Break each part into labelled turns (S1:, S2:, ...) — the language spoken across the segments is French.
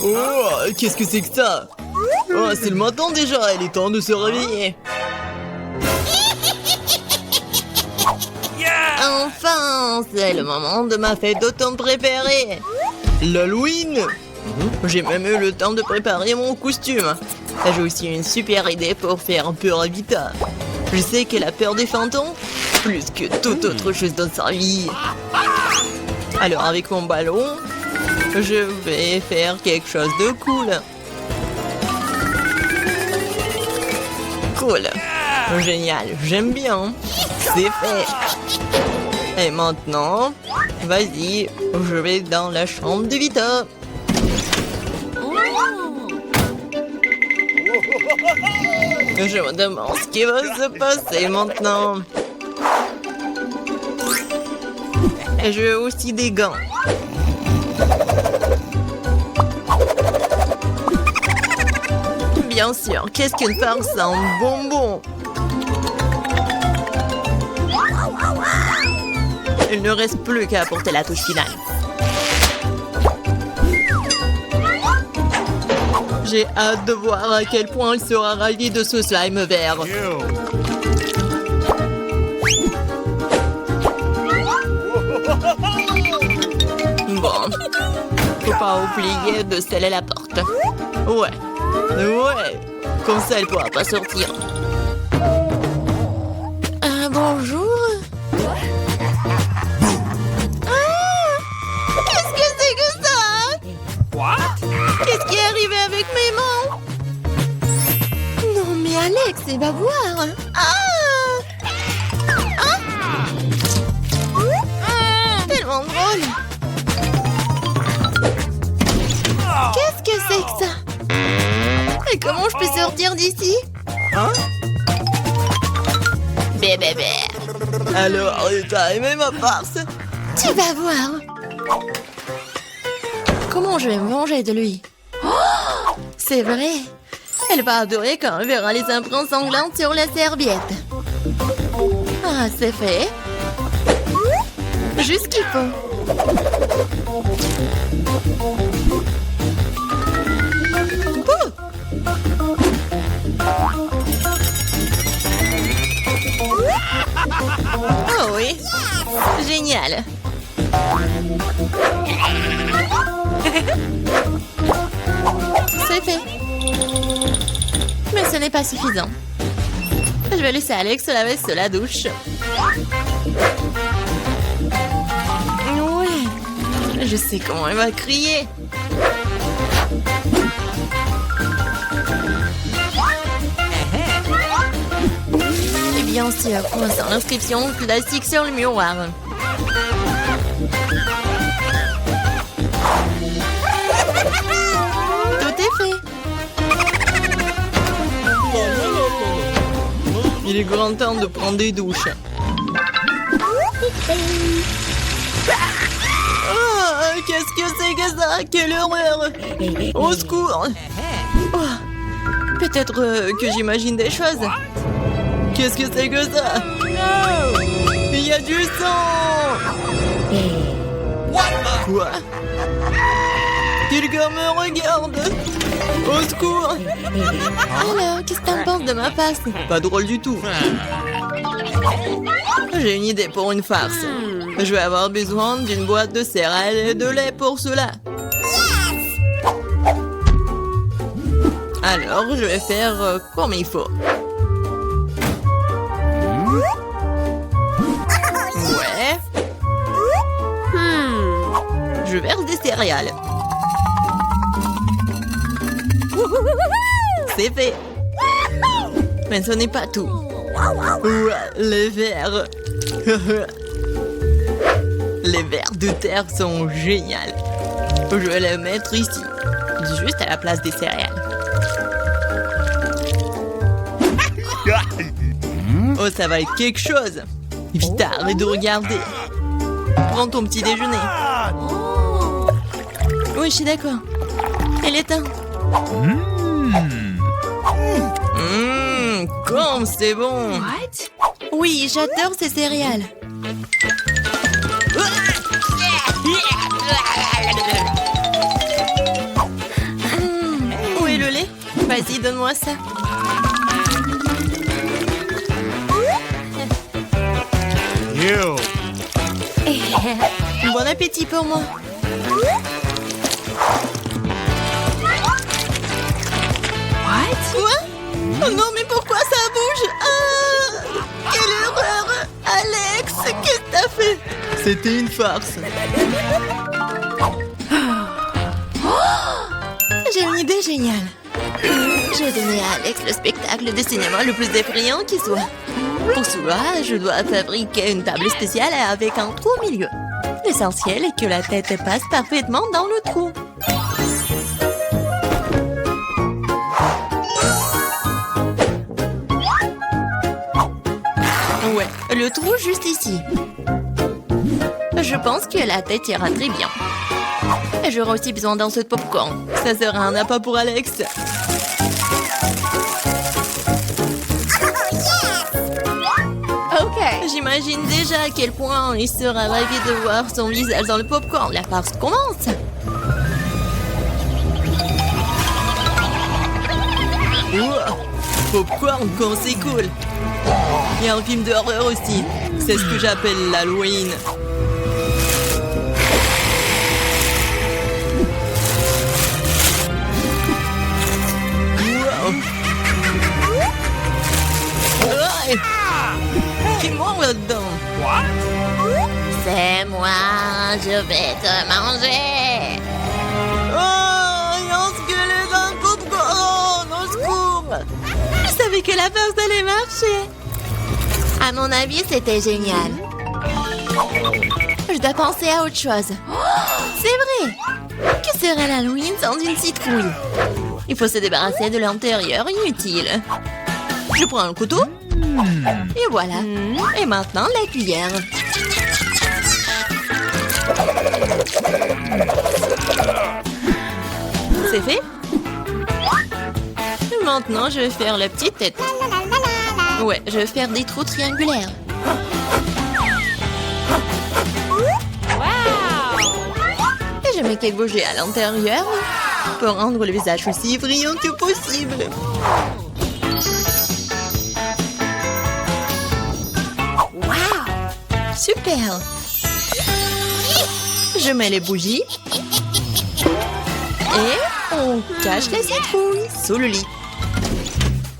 S1: Oh, qu'est-ce que c'est que ça? Oh, c'est le matin déjà, il est temps de se réveiller. Enfin, c'est le moment de ma fête d'automne préférée. L'Halloween. J'ai même eu le temps de préparer mon costume. J'ai aussi une super idée pour faire peur à Vita. Je sais qu'elle a peur des fantômes, plus que toute autre chose dans sa vie. Alors avec mon ballon, je vais faire quelque chose de cool. Cool. Génial, j'aime bien. C'est fait. Et maintenant, vas-y, je vais dans la chambre de Vita. Je me demande ce qui va se passer maintenant. Et je veux aussi des gants. Bien sûr, qu'est-ce qu'une farce en bonbons? Il ne reste plus qu'à apporter la touche finale. J'ai hâte de voir à quel point il sera ravi de ce slime vert. Bon, faut pas oublier de sceller la porte. Ouais, comme ça elle pourra pas sortir. Bonjour. Qu'est-ce que c'est que ça? Qu'est-ce qui est arrivé avec mes mains? Non mais Alex, elle va voir. Tellement drôle. Qu'est-ce que c'est que ça? Et comment je peux sortir d'ici? Bébé. Alors, t'as aimé ma farce? Tu vas voir. Comment je vais me venger de lui? Oh, c'est vrai. Elle va adorer quand elle verra les empreintes sanglantes sur la serviette. Ah, c'est fait. Juste ce qu'il faut. Oh oui. Génial. C'est fait. Mais ce n'est pas suffisant. Je vais laisser Alex laver sous la douche. Ouais. Je sais comment elle va crier. Et bien sûr, coinsant l'inscription classique sur le miroir. Tout est fait. Il est grand temps de prendre des douches. Oh, qu'est-ce que c'est que ça? Quelle horreur! Au secours! Oh, peut-être que j'imagine des choses. Qu'est-ce que c'est que ça? Il y a du sang! Quoi? Quelqu'un me regarde! Au secours! Alors, qu'est-ce que t'en penses de ma face? Pas drôle du tout. J'ai une idée pour une farce. Je vais avoir besoin d'une boîte de céréales et de lait pour cela. Alors, je vais faire comme il faut. Ouais. Je verse des céréales. C'est fait. Mais ce n'est pas tout. Ouais, les vers. Les vers de terre sont géniaux. Je vais les mettre ici, juste à la place des céréales. Oh, ça va être quelque chose. Vite, arrête de regarder. Prends ton petit déjeuner. Oui, je suis d'accord. Elle est temps. Comme c'est bon. Oui, j'adore ces céréales. Merci, donne-moi ça. Bon appétit pour moi. Quoi? Oh non, mais pourquoi ça bouge? Ah! Quelle erreur! Alex, qu'est-ce que t'as fait? C'était une farce. J'ai une idée géniale. Je vais donner à Alex le spectacle de cinéma le plus effrayant qui soit. Pour cela, je dois fabriquer une table spéciale avec un trou au milieu. L'essentiel est que la tête passe parfaitement dans le trou. Ouais, le trou juste ici. Je pense que la tête ira très bien. Et j'aurai aussi besoin d'un seau de popcorn. Ça sera un appât pour Alex. J'imagine déjà à quel point il sera ravi de voir son visage dans le popcorn. La farce commence. Wow. Popcorn quand c'est cool. Il y a un film d'horreur aussi. C'est ce que j'appelle l'Halloween. Wow. Ouais. Qui mange là-dedans? C'est moi, je vais te manger. Oh, il y a un squelette dans le popcorn, au secours. Je savais que la farce allait marcher. À mon avis, c'était génial. Je dois penser à autre chose. Oh, c'est vrai. Que serait l'Halloween sans une citrouille? Il faut se débarrasser de l'intérieur inutile. Je prends un couteau. Et voilà. Et maintenant, la cuillère. C'est fait. Maintenant, je vais faire la petite tête. Ouais, je vais faire des trous triangulaires. Et je mets quelques bougies à l'intérieur pour rendre le visage aussi brillant que possible. Super! Je mets les bougies. Et on cache la citrouille sous le lit.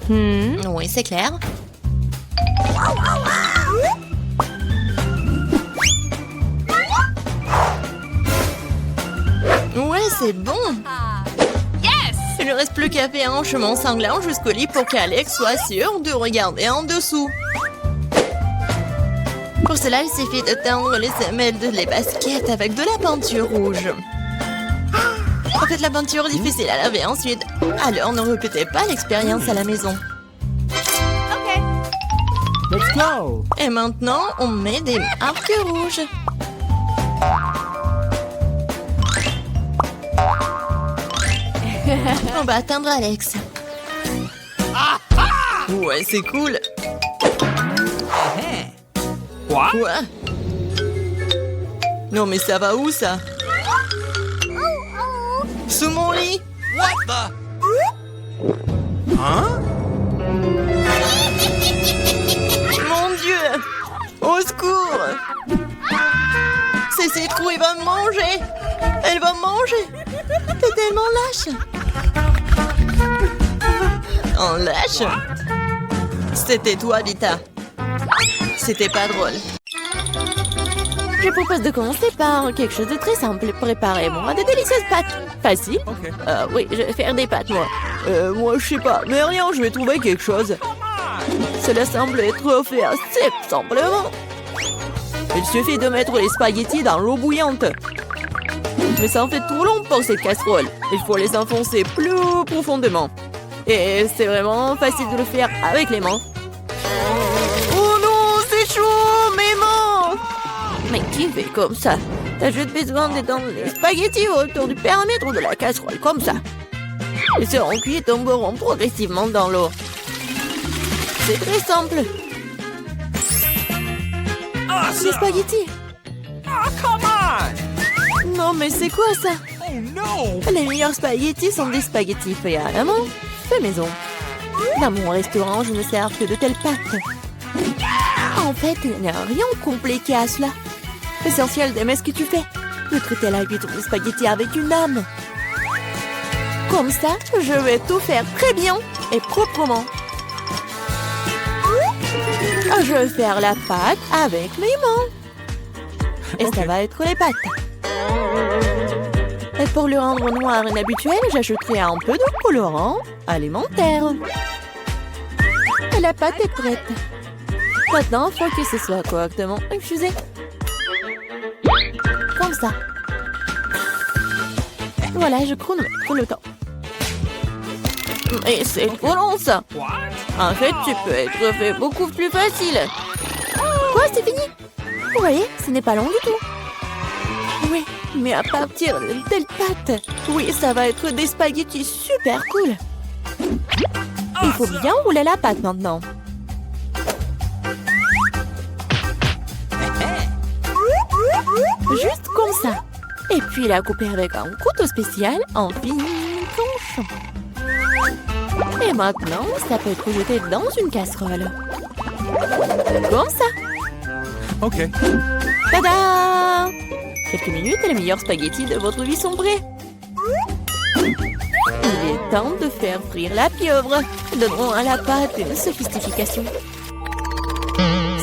S1: Oui, c'est clair. Ouais, c'est bon. Il ne reste plus qu'à faire un chemin sanglant jusqu'au lit pour qu'Alex soit sûr de regarder en dessous. Pour cela, il suffit de teindre les semelles de les baskets avec de la peinture rouge. En fait, la peinture est difficile à laver ensuite. Alors, ne répétez pas l'expérience à la maison.
S2: OK. Let's go.
S1: Et maintenant, on met des marques rouges. On va atteindre Alex. Ouais, c'est cool.
S2: Quoi?
S1: Quoi? Non, mais ça va où, ça? Sous mon lit?
S2: What the? Hein?
S1: Mon Dieu! Au secours! C'est citrouille, elle va me manger! Elle va me manger! T'es tellement lâche! En lâche? C'était toi, Vita. C'était pas drôle. Je propose de commencer par quelque chose de très simple. Préparez-moi de délicieuses pâtes. Facile?
S2: OK.
S1: Oui, je vais faire des pâtes, moi. Moi, je sais pas. Mais rien, je vais trouver quelque chose. Cela semble être fait assez simplement. Il suffit de mettre les spaghettis dans l'eau bouillante. Mais ça en fait trop long pour cette casserole. Il faut les enfoncer plus profondément. Et c'est vraiment facile de le faire avec les mains. Oh non, c'est chaud, mes mains! Mais qui fait comme ça? T'as juste besoin d'étendre les spaghettis autour du périmètre de la casserole, comme ça. Ils seront cuits et tomberont progressivement dans l'eau. C'est très simple. Les spaghettis.
S2: Oh, come on!
S1: Non, mais c'est quoi ça?
S2: Oh no!
S1: Les meilleurs spaghettis sont des spaghettis faits à la main, fait maison. Dans mon restaurant, je ne sers que de telles pâtes. En fait, il n'y a rien de compliqué à cela. L'essentiel d'aimer ce que tu fais. De traiter la huître de spaghetti avec une âme. Comme ça, je vais tout faire très bien et proprement. Je vais faire la pâte avec mes mains. Et ça va être les pâtes. Et pour le rendre noir et inhabituel, j'ajouterai un peu de colorant alimentaire. Et la pâte est prête. Maintenant, il faut que ce soit correctement infusé. Comme ça. Voilà, je chronomètre le temps. Et c'est trop long, ça. En fait, tu peux être fait beaucoup plus facile. Quoi, c'est fini? Vous voyez, ce n'est pas long du tout. Oui, mais à partir de telle pâte, oui, ça va être des spaghettis super cool. Il faut bien rouler la pâte maintenant. Juste comme ça. Et puis la couper avec un couteau spécial en fines tranches. Et maintenant, ça peut être jeté dans une casserole. Comme ça.
S2: Ok.
S1: Tada! Quelques minutes et les meilleurs spaghettis de votre vie sont prêts. Il est temps de faire frire la pieuvre. Donnons à la pâte une sophistication.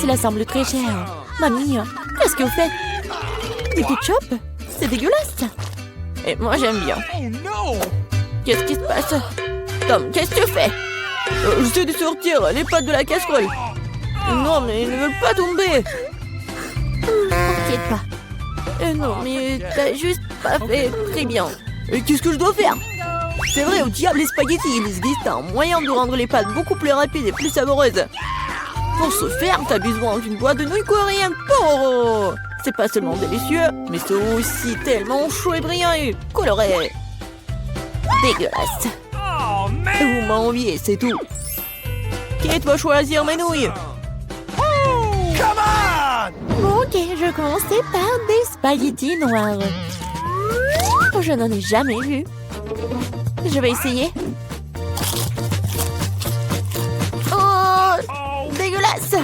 S1: Cela semble très cher. Mamie, qu'est-ce que vous faites? Du ketchup? C'est dégueulasse. Et moi, j'aime bien.
S2: Oh non!
S1: Qu'est-ce qui se passe? Tom, qu'est-ce que tu fais? J'essaie de sortir les pâtes de la casserole. Non, mais ils ne veulent pas tomber. T'inquiète pas. Non, mais t'as juste pas fait très bien. Et qu'est-ce que je dois faire? C'est vrai, au diable les spaghettis, il existe un moyen de rendre les pâtes beaucoup plus rapides et plus savoureuses. Pour ce faire, t'as besoin d'une boîte de nouilles coréennes Poro. C'est pas seulement délicieux, mais c'est aussi tellement chaud et brillant et coloré. Dégueulasse.
S2: Oh man!
S1: Vous m'enviez, c'est tout. Qui va choisir mes nouilles?
S2: Come on!
S1: Bon, ok, je commençais par des spaghettis noirs. Je n'en ai jamais vu. Je vais essayer. Oh, dégueulasse!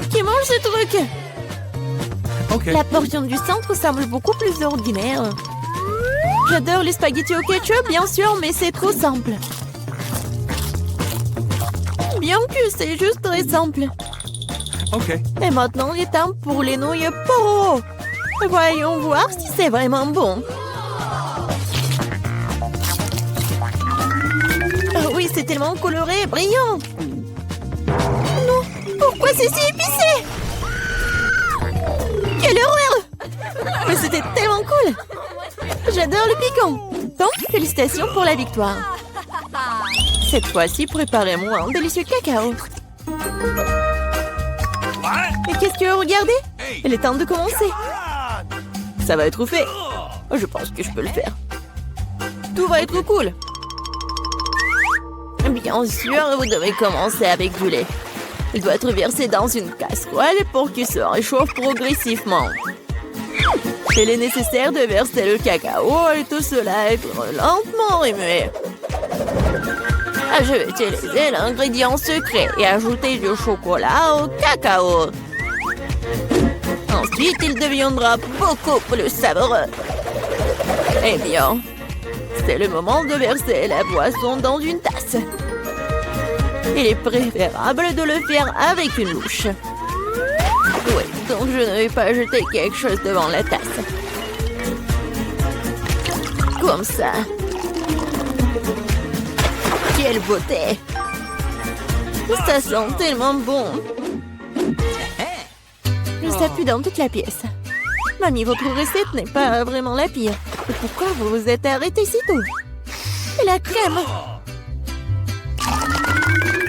S1: Qui mange ce truc?
S2: Ok.
S1: La portion du centre semble beaucoup plus ordinaire. J'adore les spaghettis au ketchup, bien sûr, mais c'est trop simple. Bien que c'est juste très simple.
S2: Ok.
S1: Et maintenant, il est temps pour les nouilles Poro. Voyons voir si c'est vraiment bon. Oh oui, c'est tellement coloré et brillant. Non, pourquoi c'est si épicé? Quelle horreur! Mais c'était tellement cool. J'adore le piquant. Donc, félicitations pour la victoire. Cette fois-ci, préparez-moi un délicieux cacao. Et qu'est-ce que vous regardez? Il est temps de commencer. Ça va être fait. Je pense que je peux le faire. Tout va être cool. Bien sûr, vous devez commencer avec du lait. Il doit être versé dans une casserole pour qu'il se réchauffe progressivement. Il est nécessaire de verser le cacao et tout cela être lentement remué. Je vais utiliser l'ingrédient secret et ajouter du chocolat au cacao. Ensuite, il deviendra beaucoup plus savoureux. Eh bien, c'est le moment de verser la boisson dans une tasse. Il est préférable de le faire avec une louche. Oui, donc je ne vais pas jeter quelque chose devant la tasse. Comme ça. Quelle beauté! Ça sent tellement bon. Ça pue dans toute la pièce. Mamie, votre recette n'est pas vraiment la pire. Et pourquoi vous vous êtes arrêté si tôt? Et la crème?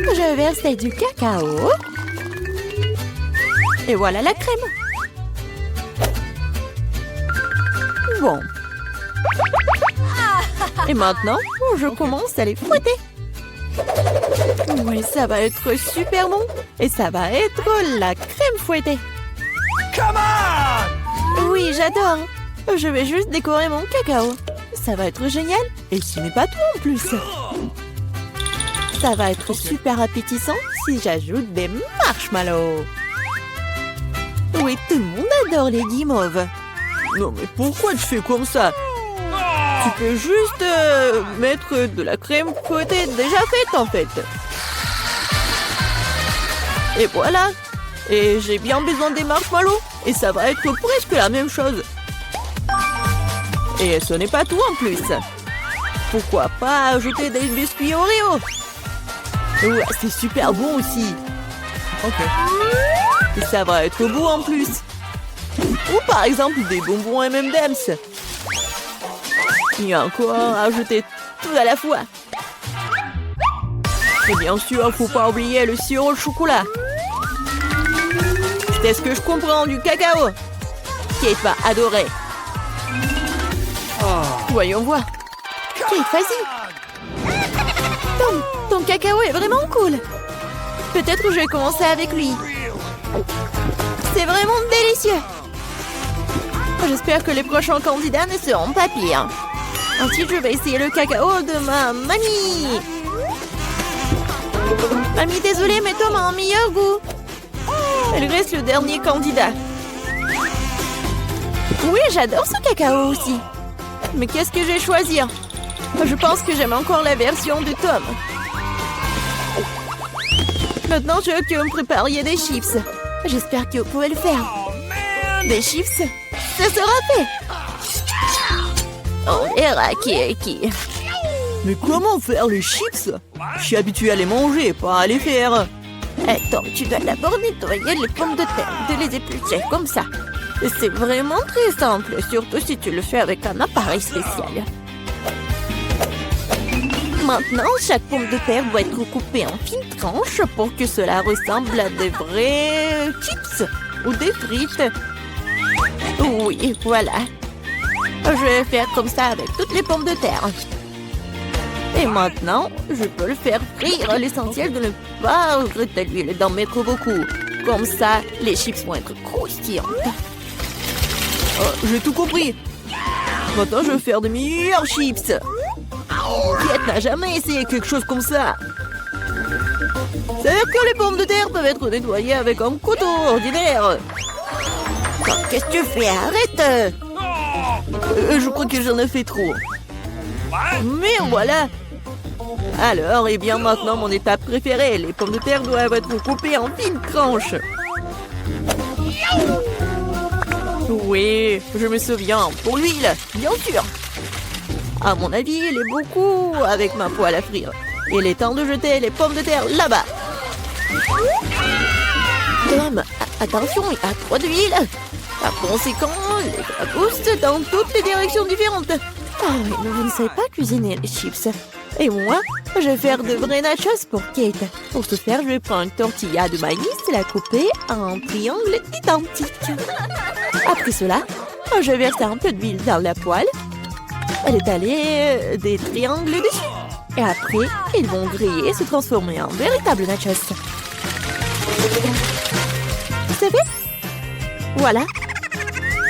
S1: Je verse du cacao. Et voilà la crème. Bon. Et maintenant, je commence à les fouetter. Oui, ça va être super bon. Et ça va être la crème fouettée.
S2: Come on!
S1: Oui, j'adore. Je vais juste décorer mon cacao. Ça va être génial. Et ce n'est pas tout en plus. Ça va être super appétissant si j'ajoute des marshmallows. Oui, tout le monde adore les guimauves. Non, mais pourquoi tu fais comme ça? Tu peux juste mettre de la crème fouettée déjà faite, en fait. Et voilà. Et j'ai bien besoin des marshmallows. Et ça va être presque la même chose. Et ce n'est pas tout en plus. Pourquoi pas ajouter des biscuits Oreo? Ouais, c'est super bon aussi.
S2: Ok.
S1: Et ça va être beau en plus. Ou par exemple des bonbons M&M's. Il y a encore à ajouter tout à la fois. Et bien sûr, faut pas oublier le sirop de chocolat. C'est ce que je comprends du cacao. Kate va adorer. Voyons voir. Kate, vas-y. Ton cacao est vraiment cool. Peut-être que je vais commencer avec lui. C'est vraiment délicieux. J'espère que les prochains candidats ne seront pas pires. Ensuite, je vais essayer le cacao de ma mamie. Mamie, désolée, mais Tom a un meilleur goût. Elle reste le dernier candidat. Oui, j'adore ce cacao aussi. Mais qu'est-ce que je vais choisir? Je pense que j'aime encore la version de Tom. Maintenant, je veux que vous me prépariez des chips. J'espère que vous pouvez le faire. Des chips, ça sera fait. On verra qui est qui. Mais comment faire les chips? Je suis habituée à les manger, pas à les faire. Attends, tu dois d'abord nettoyer les pommes de terre, de les éplucher comme ça. C'est vraiment très simple, surtout si tu le fais avec un appareil spécial. Maintenant, chaque pomme de terre doit être coupée en fines tranches pour que cela ressemble à des vrais chips ou des frites. Oui, voilà. Je vais faire comme ça avec toutes les pommes de terre. Et maintenant, je peux le faire frire. L'essentiel de ne pas regretter l'huile et d'en mettre beaucoup. Comme ça, les chips vont être croustillantes. Oh, j'ai tout compris. Maintenant, je vais faire de meilleurs chips. Kate n'a jamais essayé quelque chose comme ça. C'est-à-dire que les pommes de terre peuvent être nettoyées avec un couteau ordinaire. Qu'est-ce que tu fais? Arrête! Je crois que j'en ai fait trop. Mais voilà. Alors, et bien maintenant, mon étape préférée. Les pommes de terre doivent être coupées en fines tranches. Oui, je me souviens. Pour l'huile, bien sûr. À mon avis, il est beaucoup avec ma poêle à frire. Il est temps de jeter les pommes de terre là-bas. Tom, attention, il y a trop d'huile. Par conséquent, les poussent dans toutes les directions différentes. Ah oui, mais vous ne savez pas cuisiner les chips. Et moi, je vais faire de vrais nachos pour Kate. Pour ce faire, je vais prendre une tortilla de maïs et la couper en triangles identiques. Après cela, je vais verser un peu d'huile dans la poêle et étaler des triangles dessus. Et après, ils vont griller et se transformer en véritables nachos. C'est fait? Voilà.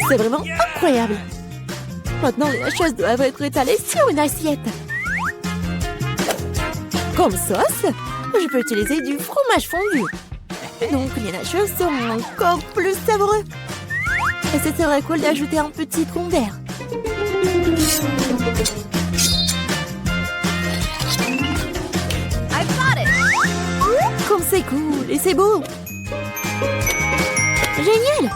S1: C'est vraiment incroyable. Maintenant, les nachos doivent être étalés sur une assiette. Comme sauce, je peux utiliser du fromage fondu. Donc, les nachos seront encore plus savoureux. Et ce serait cool d'ajouter un petit tronc d'air. Comme c'est cool et c'est beau. Génial.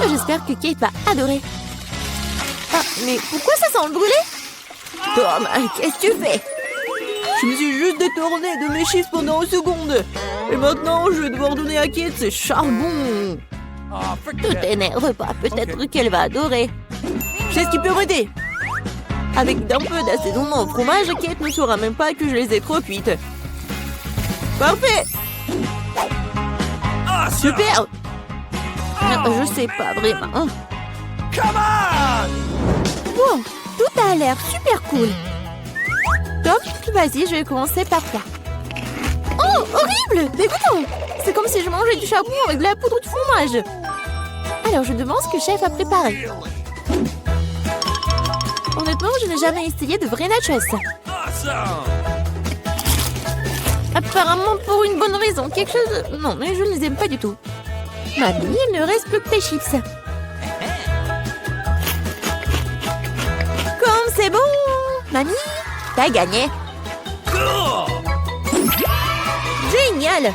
S1: J'espère que Kate va adorer. Ah, mais pourquoi ça sent le brûlé? Tom, qu'est-ce que tu fais? Je me suis juste détournée de mes chips pendant une seconde. Et maintenant, je vais devoir donner à Kate ses charbons. Tout t'énerve pas, peut-être qu'elle va adorer. Je sais ce qui peut m'aider. Avec d'un peu d'assaisonnement au fromage, Kate ne saura même pas que je les ai trop cuites. Parfait. Super. Je sais pas vraiment. Bon, tout a l'air super cool. Top, vas-y, je vais commencer par toi. Oh, horrible, dégoûtant. C'est comme si je mangeais du charbon avec de la poudre de fromage. Alors, je demande ce que le chef a préparé. Honnêtement, je n'ai jamais essayé de vrais nachos.
S3: Apparemment pour une bonne raison. Quelque chose... Non, mais je ne les aime pas du tout. Mamie, il ne reste plus que tes chips. Comme c'est bon! Mamie, t'as gagné. Génial!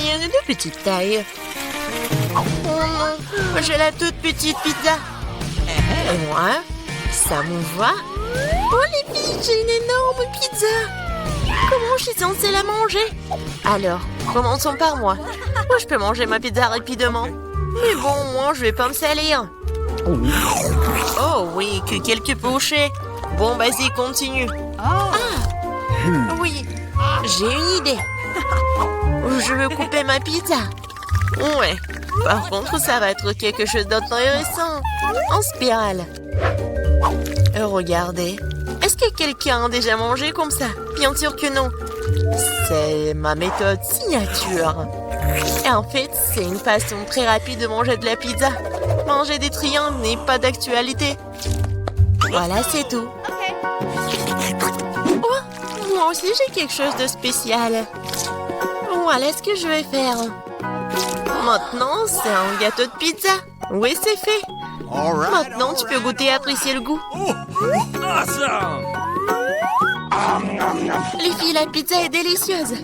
S1: Il y en a de petites tailles. Oh non, j'ai la toute petite pizza. Et moi, ça me va. Oh les filles, j'ai une énorme pizza. Comment je suis censée la manger? Alors, commençons par moi. Moi, je peux manger ma pizza rapidement. Mais bon, moi, je vais pas me salir. Oh oui, que quelques pochés. Bon, vas-y, continue. Ah, oui, j'ai une idée. Je veux couper ma pizza. Ouais, par contre, ça va être quelque chose d'intéressant. En spirale. Regardez. Est-ce que quelqu'un a déjà mangé comme ça? Bien sûr que non. C'est ma méthode signature. Et en fait, c'est une façon très rapide de manger de la pizza. Manger des triangles n'est pas d'actualité. Voilà, c'est tout. Oh, moi aussi, j'ai quelque chose de spécial. Voilà ce que je vais faire. Maintenant, c'est un gâteau de pizza. Oui, c'est fait. Maintenant, tu peux goûter et apprécier le goût.
S2: Awesome!
S1: Les filles, la pizza est délicieuse.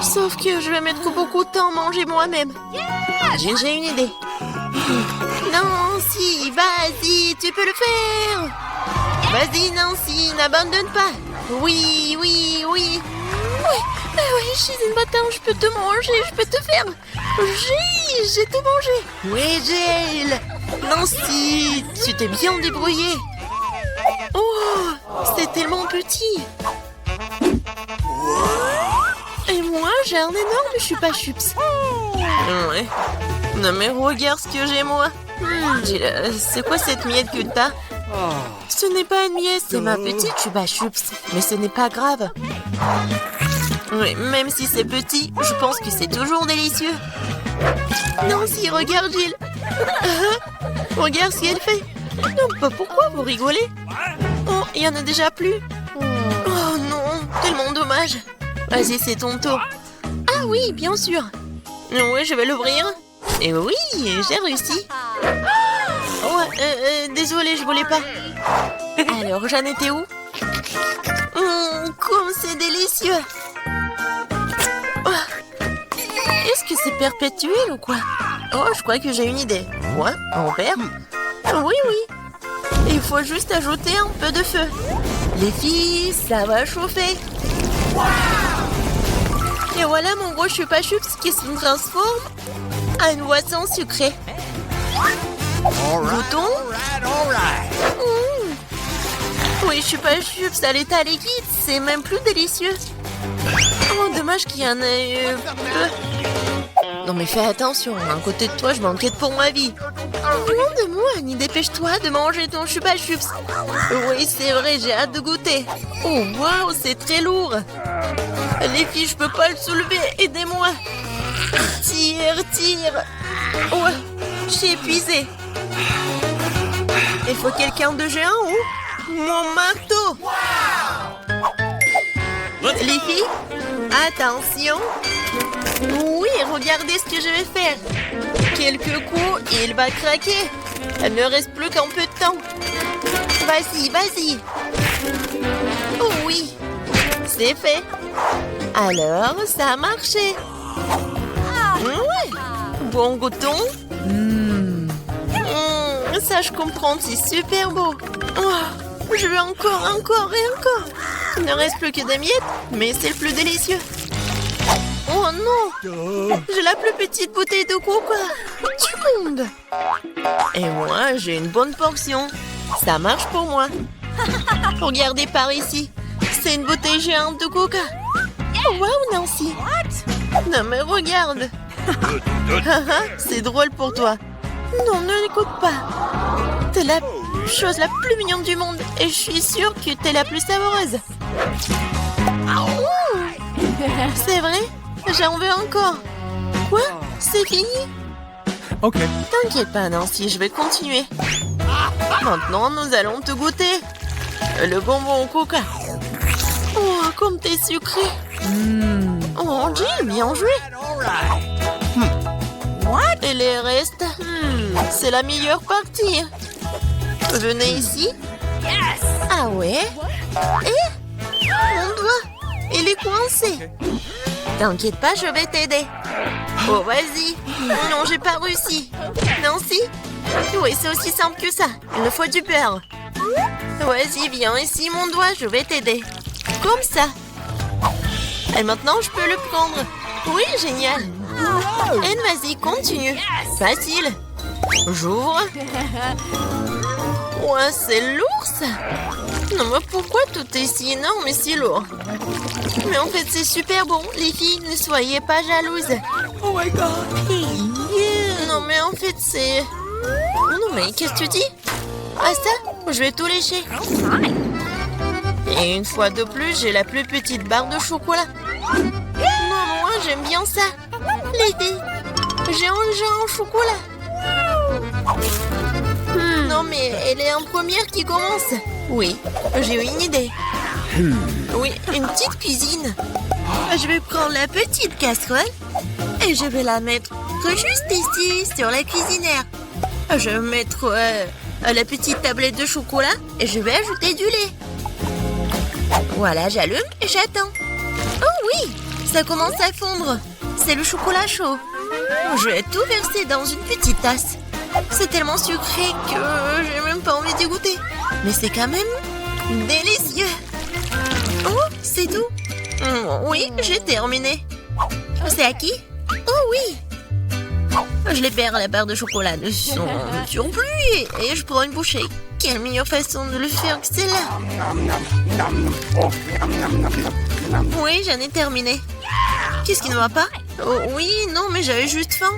S1: Sauf que je vais mettre beaucoup de temps à manger moi-même. J'ai une idée. Nancy, vas-y, tu peux le faire. Vas-y, Nancy, n'abandonne pas. Oui, oui, oui. Oui, je suis une bâtarde, je peux te manger, je peux te faire. J'ai tout mangé. Oui, Jill. Nancy, tu t'es bien débrouillée. Oh, c'est tellement petit. Et moi, j'ai un énorme chupa-chups. Ouais. Non mais regarde ce que j'ai moi. Jill, c'est quoi cette miette que t'as? Ce n'est pas une miette, c'est ma petite chupa-chups. Mais ce n'est pas grave. Oui, même si c'est petit, je pense que c'est toujours délicieux. Nancy, regarde Jill. Regarde ce qu'elle fait. Non, pas pourquoi vous rigolez? Oh, il y en a déjà plus. Oh non, tellement dommage. Vas-y, c'est ton tour. Ah oui, bien sûr. Oui, je vais l'ouvrir. Et oui, j'ai réussi. Oh, désolée, je voulais pas. Alors, j'en étais où? Comme c'est délicieux. Oh. Est-ce que c'est perpétuel ou quoi? Oh, je crois que j'ai une idée. Quoi? En verre? Oui, oui. Il faut juste ajouter un peu de feu. Les filles, ça va chauffer. Et voilà mon gros chupa-chups qui se transforme en une boisson sucrée. Goûtons. Oui, chupa-chups à l'état liquide, c'est même plus délicieux. Oh, dommage qu'il y en ait peu. Non mais fais attention, à côté de toi, je m'inquiète pour ma vie. Loin de moi, Annie, dépêche-toi de manger ton chupa-chups. Oui, c'est vrai, j'ai hâte de goûter. Oh, waouh, c'est très lourd. Les filles, je peux pas le soulever, aidez-moi. Tire, tire. Ouais, je suis épuisée. Il faut quelqu'un de géant ou mon marteau. Les filles, attention. Oui, regardez ce que je vais faire. Quelques coups et il va craquer. Il ne reste plus qu'un peu de temps. Vas-y, vas-y. Oh oui, c'est fait. Alors, ça a marché. Ouais. Bon, goûtons. Ça, je comprends, c'est super beau. Oh, je veux encore et encore. Il ne reste plus que des miettes, mais c'est le plus délicieux. Oh non! J'ai la plus petite bouteille de coca du monde. Et moi, j'ai une bonne portion. Ça marche pour moi. Regardez par ici. C'est une bouteille géante de coca. Oh, wow, Nancy. Non, mais regarde. C'est drôle pour toi. Non, ne l'écoute pas. T'es la chose la plus mignonne du monde. Et je suis sûre que t'es la plus savoureuse. C'est vrai? J'en veux encore. Quoi? C'est fini?
S2: Ok.
S1: T'inquiète pas, Nancy, je vais continuer. Maintenant, nous allons te goûter. Le bonbon au coca. comme t'es sucré. Oh, Jill, bien joué. Et les restes? C'est la meilleure partie. Venez ici. Ah ouais? Et mon doigt, il est coincé. T'inquiète pas, je vais t'aider. Oh, vas-y. Non, j'ai pas réussi. Non, si? Oui, c'est aussi simple que ça. Il me faut du beurre. Vas-y, viens ici, mon doigt, je vais t'aider. Comme ça. Et maintenant, je peux le prendre. Oui, génial. Et vas-y, continue. Facile. J'ouvre. Ouais, c'est lourd, ça. Non, mais pourquoi tout est si énorme et si lourd? Mais en fait, c'est super bon. Les filles, ne soyez pas jalouses.
S2: Oh my god.
S1: Non, mais en fait, c'est... Non, mais qu'est-ce que tu dis? Ah, ça? Je vais tout lécher. Et une fois de plus, j'ai la plus petite barre de chocolat. Non, moi, j'aime bien ça. Les filles, j'ai un chocolat. Non, mais elle est en première qui commence. Oui, j'ai une idée. Oui, une petite cuisine. Je vais prendre la petite casserole et je vais la mettre juste ici, sur la cuisinière. Je vais mettre la petite tablette de chocolat et je vais ajouter du lait. Voilà, j'allume et j'attends. Oh oui, ça commence à fondre. C'est le chocolat chaud. Je vais tout verser dans une petite tasse. C'est tellement sucré que j'ai même pas envie d'y goûter. Mais c'est quand même délicieux. Oh, c'est tout. Oui, j'ai terminé. C'est à qui? Oh oui. Je libère la barre de chocolat de son surplus et je prends une bouchée. Quelle meilleure façon de le faire que celle-là? Oui, j'en ai terminé. Qu'est-ce qui ne va pas? Oh oui, non, mais j'avais juste faim.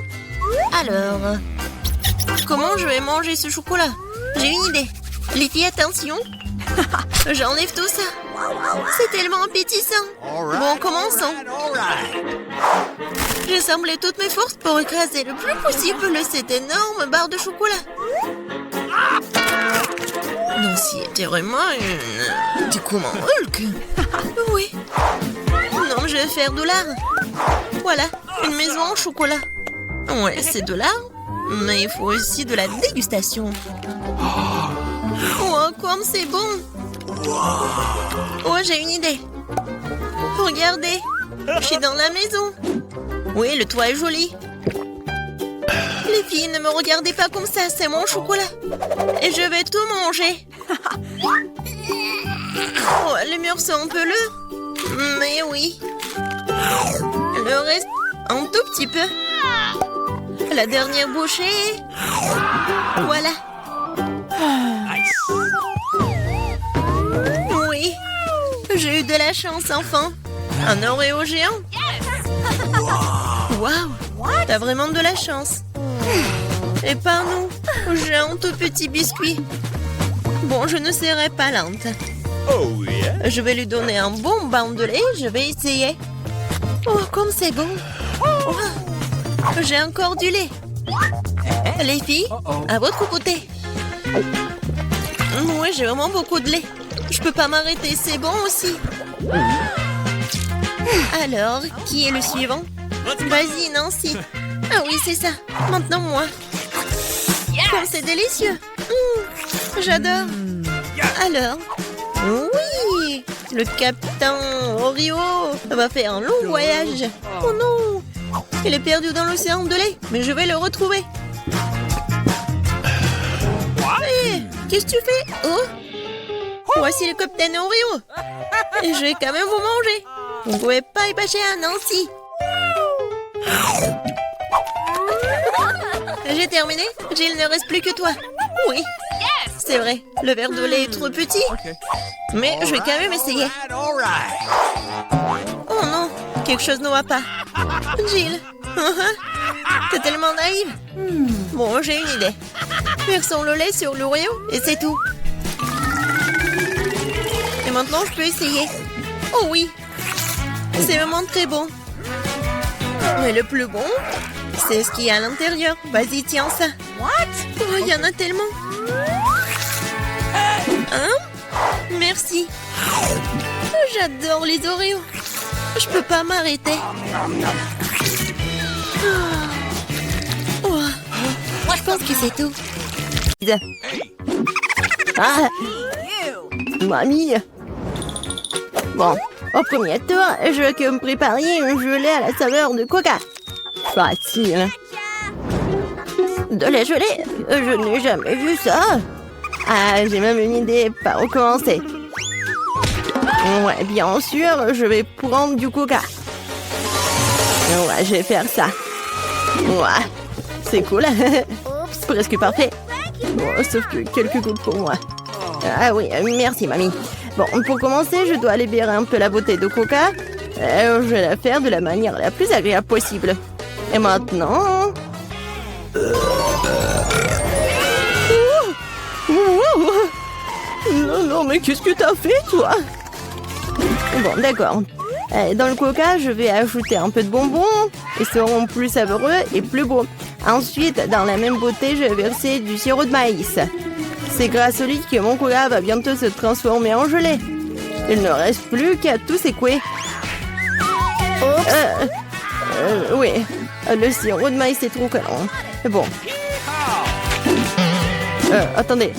S1: Alors, comment je vais manger ce chocolat? J'ai une idée. Les filles, attention. J'enlève tout ça. C'est tellement appétissant. Bon, commençons. J'ai semblé toutes mes forces pour écraser le plus possible cette énorme barre de chocolat. Nancy était vraiment une... Du coup, mon Hulk. Oui. Non, je vais faire de l'art. Voilà, une maison en chocolat. Ouais, c'est de l'art, mais il faut aussi de la dégustation. Oh, comme c'est bon. Oh, j'ai une idée. Regardez, je suis dans la maison. Oui, le toit est joli. Les filles, ne me regardez pas comme ça, c'est mon chocolat. Et je vais tout manger. Oh, les murs sont un peu lourds. Mais oui. Le reste, un tout petit peu. La dernière bouchée. Voilà. Oui. J'ai eu de la chance, enfin. Un Oreo géant. Waouh. T'as vraiment de la chance. Et pas nous. J'ai un tout petit biscuit. Bon, je ne serai pas lente.
S2: Oh yeah.
S1: Je vais lui donner un bon bain de lait. Je vais essayer. Oh, comme c'est bon. Oh, j'ai encore du lait. Les filles, à votre côté. Oui, j'ai vraiment beaucoup de lait. Je peux pas m'arrêter, c'est bon aussi. Alors, qui est le suivant? Vas-y, Nancy. Ah oui, c'est ça. Maintenant, moi. Comme c'est délicieux. J'adore. Alors, oui, le capitaine Oreo va faire un long voyage. Oh non, il est perdu dans l'océan de lait, mais je vais le retrouver. Hé, qu'est-ce que tu fais? Oh, voici le capitaine Oreo. Et je vais quand même vous manger. Vous ne pouvez pas y passer à Nancy. J'ai terminé. Jill, ne reste plus que toi. Oui. C'est vrai, le verre de lait est trop petit. Mais je vais quand même essayer. Oh non, quelque chose ne va pas. Jill, t'es tellement naïve. Bon, j'ai une idée. Versons le lait sur l'Oreo et c'est tout. Et maintenant, je peux essayer. Oh oui, c'est vraiment très bon. Mais le plus bon, c'est ce qu'il y a à l'intérieur. Vas-y, tiens ça. Oh, il y en a tellement. Hein? Merci.
S3: j'adore les Oreos. Je peux pas m'arrêter. Oh. Je pense que c'est tout.
S1: Ah, mamie. Bon, au premier tour, je veux que vous me prépariez une gelée à la saveur de coca. Facile. De la gelée? Je n'ai jamais vu ça. Ah, j'ai même une idée par où commencer. Ouais, bien sûr, je vais prendre du coca. Ouais, je vais faire ça. Ouais, c'est cool. Presque parfait. Bon, sauf que quelques gouttes pour moi. Ah oui, merci, mamie. Bon, pour commencer, je dois libérer un peu la bouteille de coca. Je vais la faire de la manière la plus agréable possible. Et maintenant... Non, non, mais qu'est-ce que t'as fait, toi? Bon, d'accord. Dans le coca, je vais ajouter un peu de bonbons. Ils seront plus savoureux et plus beaux. Ensuite, dans la même bouteille, je vais verser du sirop de maïs. C'est grâce au liquide que mon coca va bientôt se transformer en gelée. Il ne reste plus qu'à tout secouer. Oui, le sirop de maïs est trop collant. Bon. Attendez.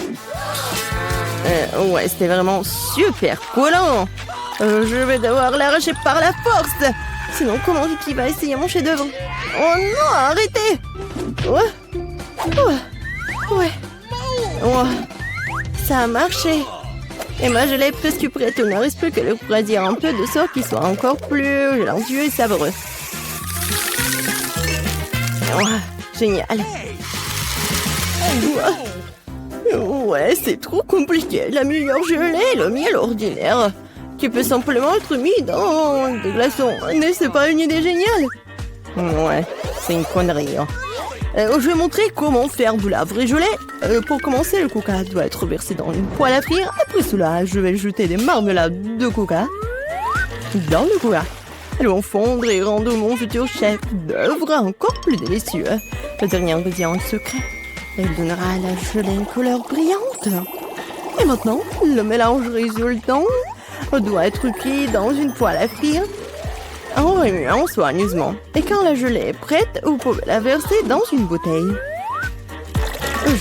S1: Ouais, c'était vraiment super collant. Je vais devoir l'arracher par la force. Sinon, comment Vicky va essayer mon chef-d'œuvre? Oh non, arrêtez! Ouais. Oh, ça a marché. Et ma gelée est presque prête. Il ne reste plus que le refroidir un peu de sorte qu'il soit encore plus gélatineux et savoureux. Oh, génial. Ouais, c'est trop compliqué. La meilleure gelée est le miel ordinaire, qui peut simplement être mis dans des glaçons. Mais c'est pas une idée géniale? Ouais, c'est une connerie. Hein. Je vais montrer comment faire de la vraie gelée. Pour commencer, le coca doit être versé dans une poêle à frire. Après cela, je vais jeter des marmelades de coca dans le coca. Elles vont fondre et rendre mon futur chef d'œuvre encore plus délicieux. Le dernier ingrédient secret. Elle donnera à la gelée une couleur brillante. Et maintenant, le mélange résultant doit être cuit dans une poêle à frire en remuant soigneusement. Et quand la gelée est prête, vous pouvez la verser dans une bouteille.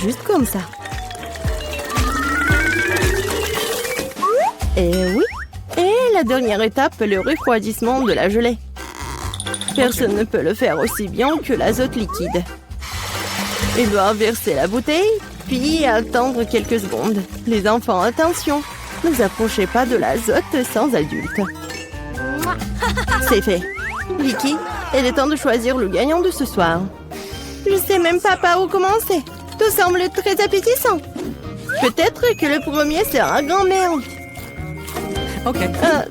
S1: Juste comme ça. Et oui. Et la dernière étape, le refroidissement de la gelée. Personne ne peut le faire aussi bien que l'azote liquide. Il doit verser la bouteille, puis attendre quelques secondes. Les enfants, attention, ne vous approchez pas de l'azote sans adulte. C'est fait. Vicky, il est temps de choisir le gagnant de ce soir. Je sais même pas par où commencer. Tout semble très appétissant. Peut-être que le premier sera grand-mère.
S2: Ok.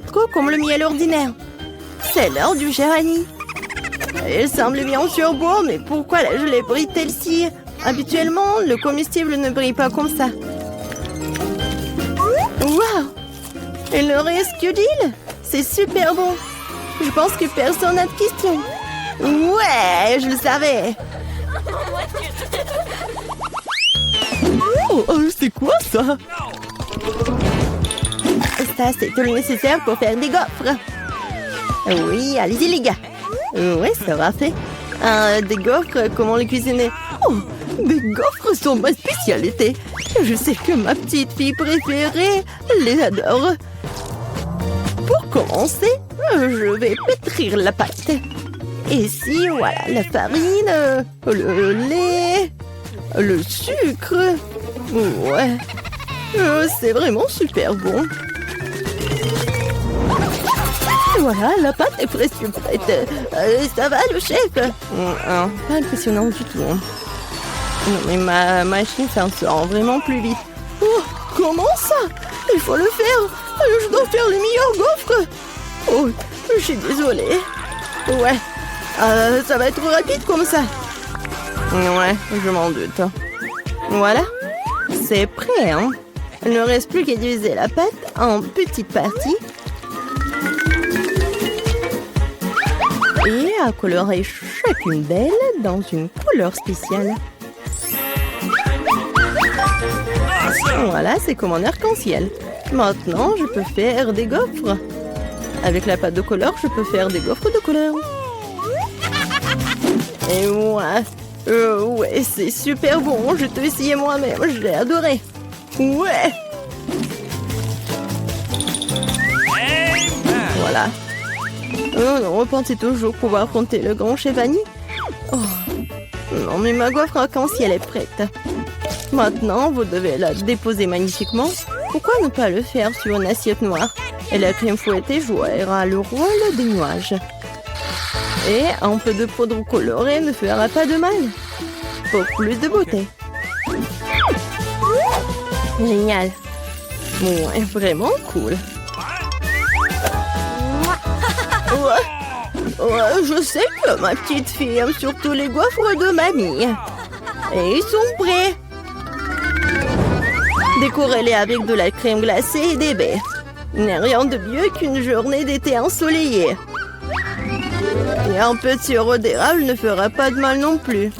S1: Trop comme le miel ordinaire. C'est l'heure du cher Annie. Il semble bien sûr beau, mais pourquoi la gelée brille-t-elle si? Habituellement, le comestible ne brille pas comme ça. Waouh! Il ne reste que d'île. C'est super bon. Je pense que personne n'a de questions. Ouais, je le savais. C'est quoi ça? Ça, c'est tout le nécessaire pour faire des gaufres. Oui, allez-y les gars. Ouais, ça va fait. Des gaufres, comment les cuisiner? Oh, des gaufres sont ma spécialité. Je sais que ma petite fille préférée les adore. Pour commencer, je vais pétrir la pâte. Ici, voilà, la farine, le lait, le sucre. Ouais, c'est vraiment super bon. Voilà, la pâte est presque prête. Ça va, le chef? Pas impressionnant du tout. Non, mais ma machine s'en sort vraiment plus vite. Oh, comment ça? Il faut le faire. Je dois faire les meilleurs gaufres. Oh, je suis désolée. Ouais, ça va être rapide comme ça. Ouais, je m'en doute. Voilà, c'est prêt, hein? Il ne reste plus qu'à diviser la pâte en petites parties. Et à colorer chacune d'elles dans une couleur spéciale. Voilà, c'est comme un arc-en-ciel. Maintenant, je peux faire des gaufres. Avec la pâte de couleur, je peux faire des gaufres de couleur. Et moi, ouais, c'est super bon. Je t'ai essayé moi-même. Je l'ai adoré. Ouais. Voilà. Non, on pensait toujours pouvoir affronter le grand chef Annie. Oh. Non, mais ma gaufre arc-en-ciel est prête. Maintenant, vous devez la déposer magnifiquement. Pourquoi ne pas le faire sur une assiette noire? Et la crème fouettée jouera le rôle des nuages. Et un peu de poudre colorée ne fera pas de mal. Pour plus de beauté. Génial. Ouais, vraiment cool. Ouais, je sais que ma petite fille aime surtout les gaufres de mamie. Et ils sont prêts. Décorez-les avec de la crème glacée et des baies. Il n'est rien de mieux qu'une journée d'été ensoleillée. Et un peu de sirop d'érable ne fera pas de mal non plus.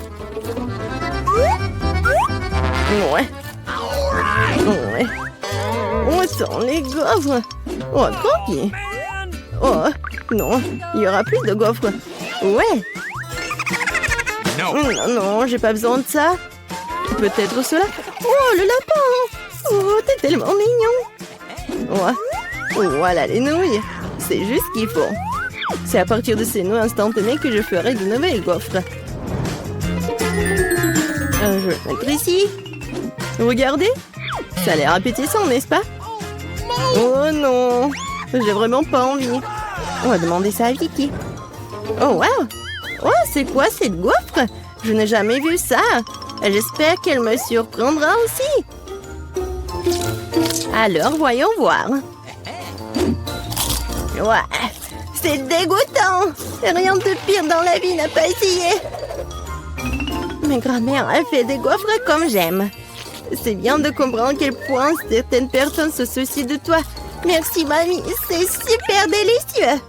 S1: Ouais. Ouais. On sent les gaufres. Oh, tranquille. Oh, non, il y aura plus de gaufres. Ouais. Non, non, j'ai pas besoin de ça. Peut-être cela. Oh, le lapin. Oh, t'es tellement mignon. Ouais. Voilà les nouilles. C'est juste ce qu'il faut. C'est à partir de ces nouilles instantanées que je ferai de nouvelles gaufres. Je vais le mettre ici. Regardez. Ça a l'air appétissant, n'est-ce pas? Oh non. J'ai vraiment pas envie. On va demander ça à Vicky. Oh, wow. Oh, c'est quoi cette gaufre? Je n'ai jamais vu ça. J'espère qu'elle me surprendra aussi. Alors, voyons voir. Ouais, c'est dégoûtant. Rien de pire dans la vie n'a pas essayé. Ma grand-mère a fait des gaufres comme j'aime. C'est bien de comprendre à quel point certaines personnes se soucient de toi. Merci, mamie. C'est super délicieux.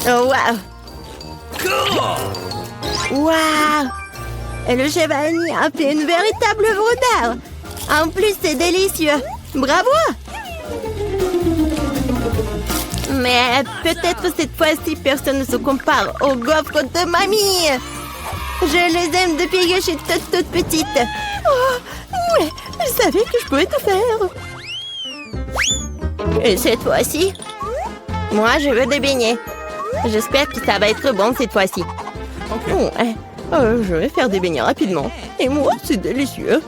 S1: Oh, waouh. Waouh. Et le chef Annie a fait une véritable œuvre d'art. En plus, c'est délicieux. Bravo. Mais peut-être cette fois-ci, personne ne se compare aux gaufres de mamie. Je les aime depuis que je suis toute petite. Oh, ouais, je savais que je pouvais tout faire. Et cette fois-ci, moi, je veux des beignets. J'espère que ça va être bon cette fois-ci. Ouais, je vais faire des beignets rapidement. Et moi, c'est délicieux.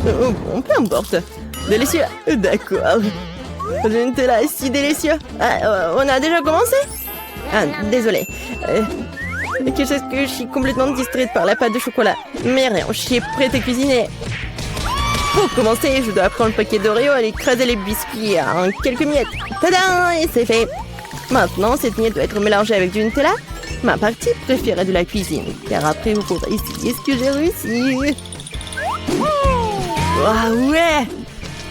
S1: Bon, peu importe. Délicieux. D'accord. Le Nutella est si délicieux. On a déjà commencé? Ah, désolé. Quelque chose que je suis complètement distraite par la pâte de chocolat. Mais rien, je suis prête à cuisiner. Pour commencer, je dois prendre le paquet d'Oreo et écraser les biscuits en quelques miettes. Tadam! Et c'est fait. Maintenant, cette miette doit être mélangée avec du Nutella. Ma partie préférée de la cuisine. Car après, vous pourrez essayer ce que j'ai réussi. Ah ouais!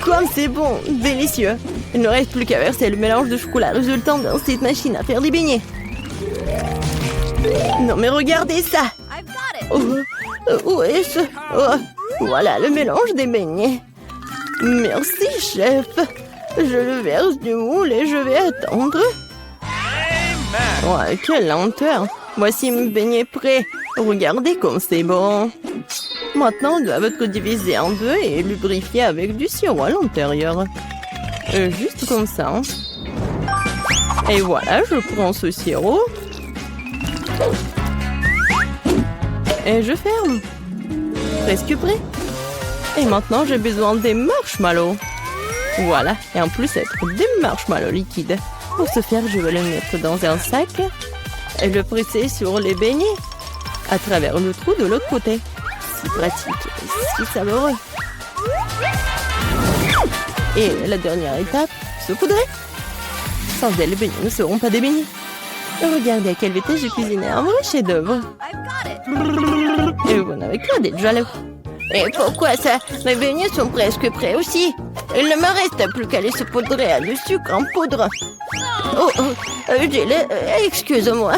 S1: Comme c'est bon! Délicieux! Il ne reste plus qu'à verser le mélange de chocolat résultant dans cette machine à faire des beignets. Non mais regardez ça! Où est-ce? Oh, voilà le mélange des beignets. Merci, chef. Je le verse du moule et je vais attendre. Ouais, quelle lenteur. Voici mes beignets prêts. Regardez comme c'est bon. Maintenant, ils doivent être divisés en deux et lubrifiés avec du sirop à l'intérieur. Juste comme ça. Et voilà, je prends ce sirop. Et je ferme. Presque prêt. Et maintenant, j'ai besoin des marshmallows. Voilà. Et en plus, être des marshmallows liquides. Pour ce faire, je vais le mettre dans un sac et le presser sur les beignets à travers le trou de l'autre côté. Si pratique et si savoureux. Et la dernière étape, saupoudrer. Sans elle, les beignets ne seront pas des beignets. Regardez à quelle vitesse j'ai cuisiné un vrai chef-d'œuvre. Et vous n'avez qu'à d'être jaloux. Et pourquoi ça? Mes beignets sont presque prêts aussi. Il ne me reste plus qu'à les saupoudrer à du sucre en poudre. Excuse-moi.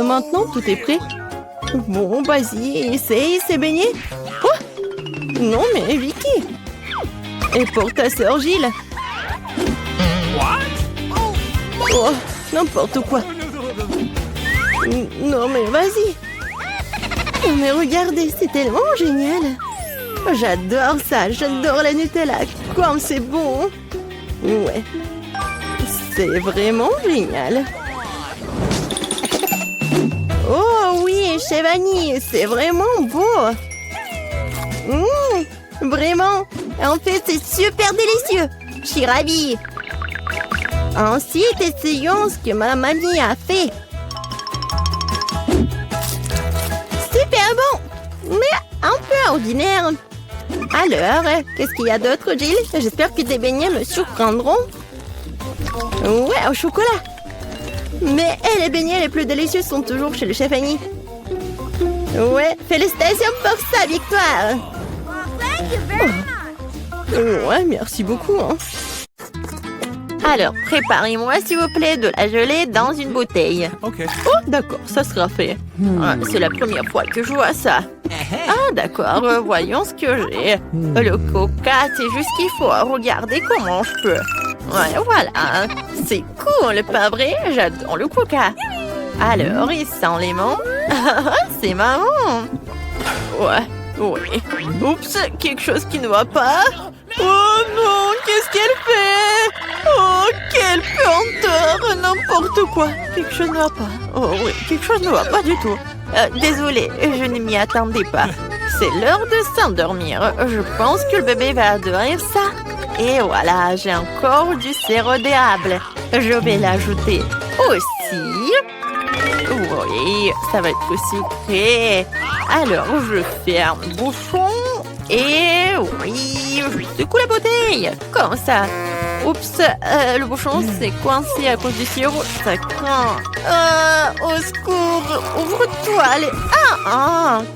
S1: Maintenant, tout est prêt.
S3: Bon, vas-y, essaye ces beignets. Oh! Non, mais Vicky. Et pour ta sœur Gilles. Oh, n'importe quoi. Non, mais vas-y. Mais regardez, c'est tellement génial. J'adore ça, j'adore la Nutella. Comme c'est bon. Ouais. C'est vraiment génial. Oh oui, chez Vanille, c'est vraiment beau. Vraiment. En fait, c'est super délicieux. Je suis ravie. Ensuite, essayons ce que ma mamie a fait. Super bon, mais un peu ordinaire. Alors, qu'est-ce qu'il y a d'autre, Jill? J'espère que tes beignets me surprendront. Ouais, au chocolat. Mais les beignets les plus délicieux sont toujours chez le chef Annie. Ouais, félicitations pour sa victoire. Ouais, merci beaucoup. Hein. Alors, préparez-moi, s'il vous plaît, de la gelée dans une bouteille.
S2: Okay.
S3: Oh, d'accord, ça sera fait. Ah, c'est la première fois que je vois ça. Ah, d'accord, voyons ce que j'ai. Le coca, c'est juste ce qu'il faut. Regardez comment je peux. Ouais, voilà. C'est cool, pas vrai? J'adore le coca. Alors, il sent les menthes. C'est marrant. Ouais, oui. Oups, quelque chose qui ne va pas. Oh non, qu'est-ce qu'elle fait? Oh, quelle puanteur! N'importe quoi. Quelque chose ne va pas. Oh oui, quelque chose ne va pas du tout. Désolée, je ne m'y attendais pas. C'est l'heure de s'endormir. Je pense que le bébé va adorer ça. Et voilà, j'ai encore du sirop d'érable. Je vais l'ajouter aussi. Oui, ça va être sucré. Alors, je ferme le bouchon. Et oui, je secoue la bouteille. Comme ça. Oups, le bouchon s'est coincé à cause du sirop. Ça craint. Au secours, ouvre-toi.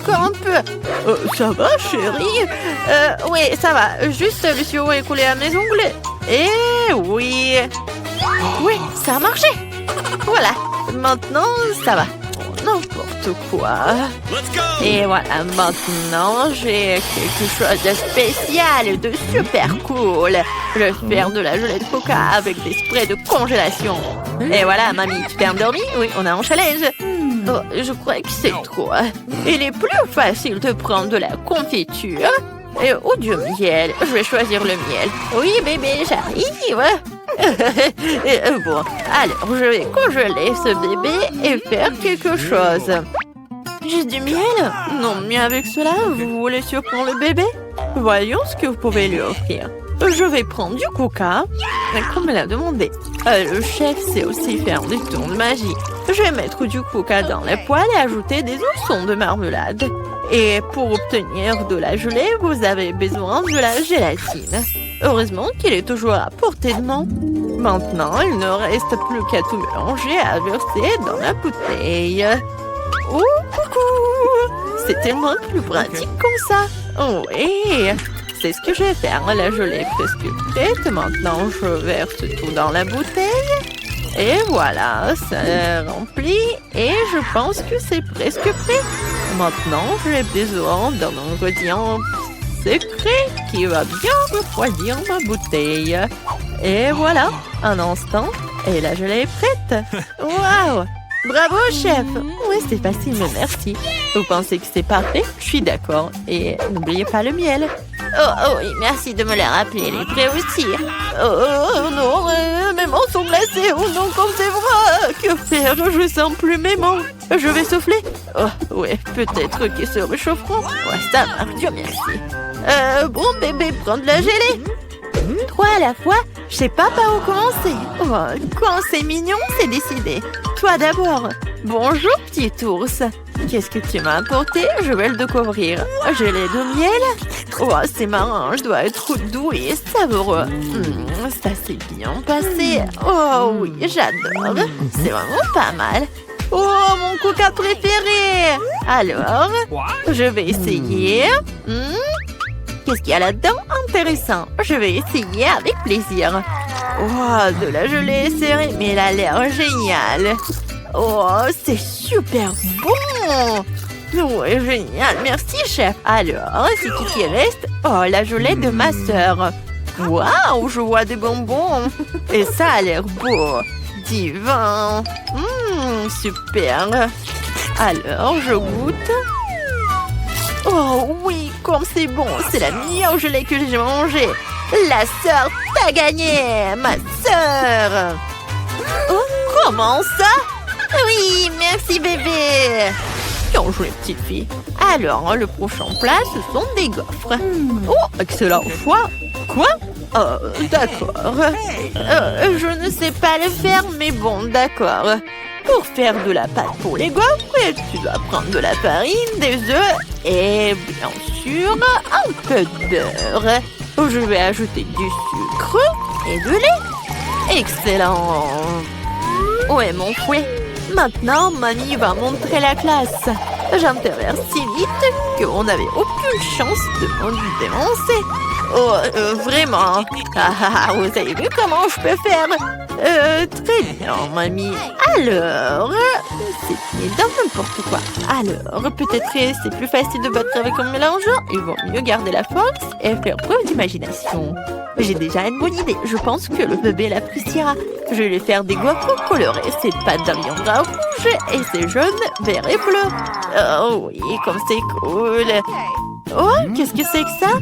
S3: Comme un peu. Ça va, chérie? Oui, ça va. Juste, le sirop est coulé à mes ongles. Et oui. Oui, ça a marché. Voilà. Maintenant, ça va. N'importe quoi. Et voilà, maintenant, j'ai quelque chose de spécial, de super cool. Je vais faire de la gelée de coca avec des sprays de congélation. Et voilà, mamie, tu t'es endormie? Oui, on a un challenge. Oh, je crois que c'est trop. Il est plus facile de prendre de la confiture ou du miel. Je vais choisir le miel. Oui, bébé, j'arrive. Bon, alors je vais congeler ce bébé et faire quelque chose. J'ai du miel? Non, mais avec cela, vous voulez surprendre le bébé? Voyons ce que vous pouvez lui offrir. Je vais prendre du coca, comme elle a demandé. Le chef sait aussi faire des tours de magie. Je vais mettre du coca dans la poêle et ajouter des oursons de marmelade. Et pour obtenir de la gelée, vous avez besoin de la gélatine. Heureusement qu'il est toujours à portée de main. Maintenant, il ne reste plus qu'à tout mélanger et à verser dans la bouteille. Oh, coucou! C'est tellement plus pratique comme ça. Oui, c'est ce que je vais faire. La gelée est presque prête. Maintenant, je verse tout dans la bouteille. Et voilà, c'est rempli. Et je pense que c'est presque prêt. Maintenant, j'ai besoin d'un ingrédient secret qui va bien refroidir ma bouteille. Et voilà, un instant, et la gelée est prête. Waouh! Bravo, chef! Oui, c'est facile, mais merci. Vous pensez que c'est parfait? Je suis d'accord. Et n'oubliez pas le miel. Oh oui, merci de me le rappeler. Il est prêt aussi. Oh non, mes mains sont glacées. Oh non, comme c'est vrai. Que faire? Je sens plus mes mains. Je vais souffler. Oh, ouais, peut-être qu'ils se réchaufferont. Ouais, ça marche, Dieu merci. Bon, bébé, prends de la gelée. 3 à la fois, je sais pas par où commencer. Oh, quand c'est mignon, c'est décidé. Toi d'abord. Bonjour, petit ours. Qu'est-ce que tu m'as apporté? Je vais le découvrir. Gelée de miel? Oh, c'est marrant, je dois être doux et savoureux. Ça s'est bien passé. Oh oui, j'adore. C'est vraiment pas mal. Oh, mon coca préféré. Alors, je vais essayer. Qu'est-ce qu'il y a là-dedans? Intéressant. Je vais essayer avec plaisir. Oh, de la gelée serrée, mais elle a l'air géniale. Oh, c'est super bon. Oui, génial, merci chef. Alors, c'est qui reste? Oh, la gelée de ma sœur. Waouh, je vois des bonbons. Et ça a l'air beau. Divin. Super. Alors, je goûte. Oh oui, comme c'est bon. C'est la meilleure gelée que j'ai mangée. La sœur, t'as gagné. Ma sœur. Oh, comment ça? Oui, merci bébé. Bien joué, petite fille. Alors, le prochain plat, ce sont des gaufres. Oh, excellent choix. Quoi? D'accord. Je ne sais pas le faire, mais bon, d'accord. Pour faire de la pâte pour les gaufres, tu dois prendre de la farine, des œufs et bien sûr un peu de beurre. Je vais ajouter du sucre et de lait. Excellent. Ouais, mon fouet. Maintenant, mamie va montrer la classe. J'interviens si vite qu'on n'avait aucune chance de me dénoncer. Oh, vraiment. Vous avez vu comment je peux faire? Très bien, mamie. Alors, c'est dans n'importe quoi. Alors, peut-être c'est plus facile de battre avec un mélangeant. Il vaut mieux garder la force et faire preuve d'imagination. J'ai déjà une bonne idée. Je pense que le bébé l'appréciera. Je vais lui faire des gaufres colorées. Cette pâte deviendra rouge et c'est jaune, vert et bleu. Oh oui, comme c'est cool. Oh, qu'est-ce que c'est que ça?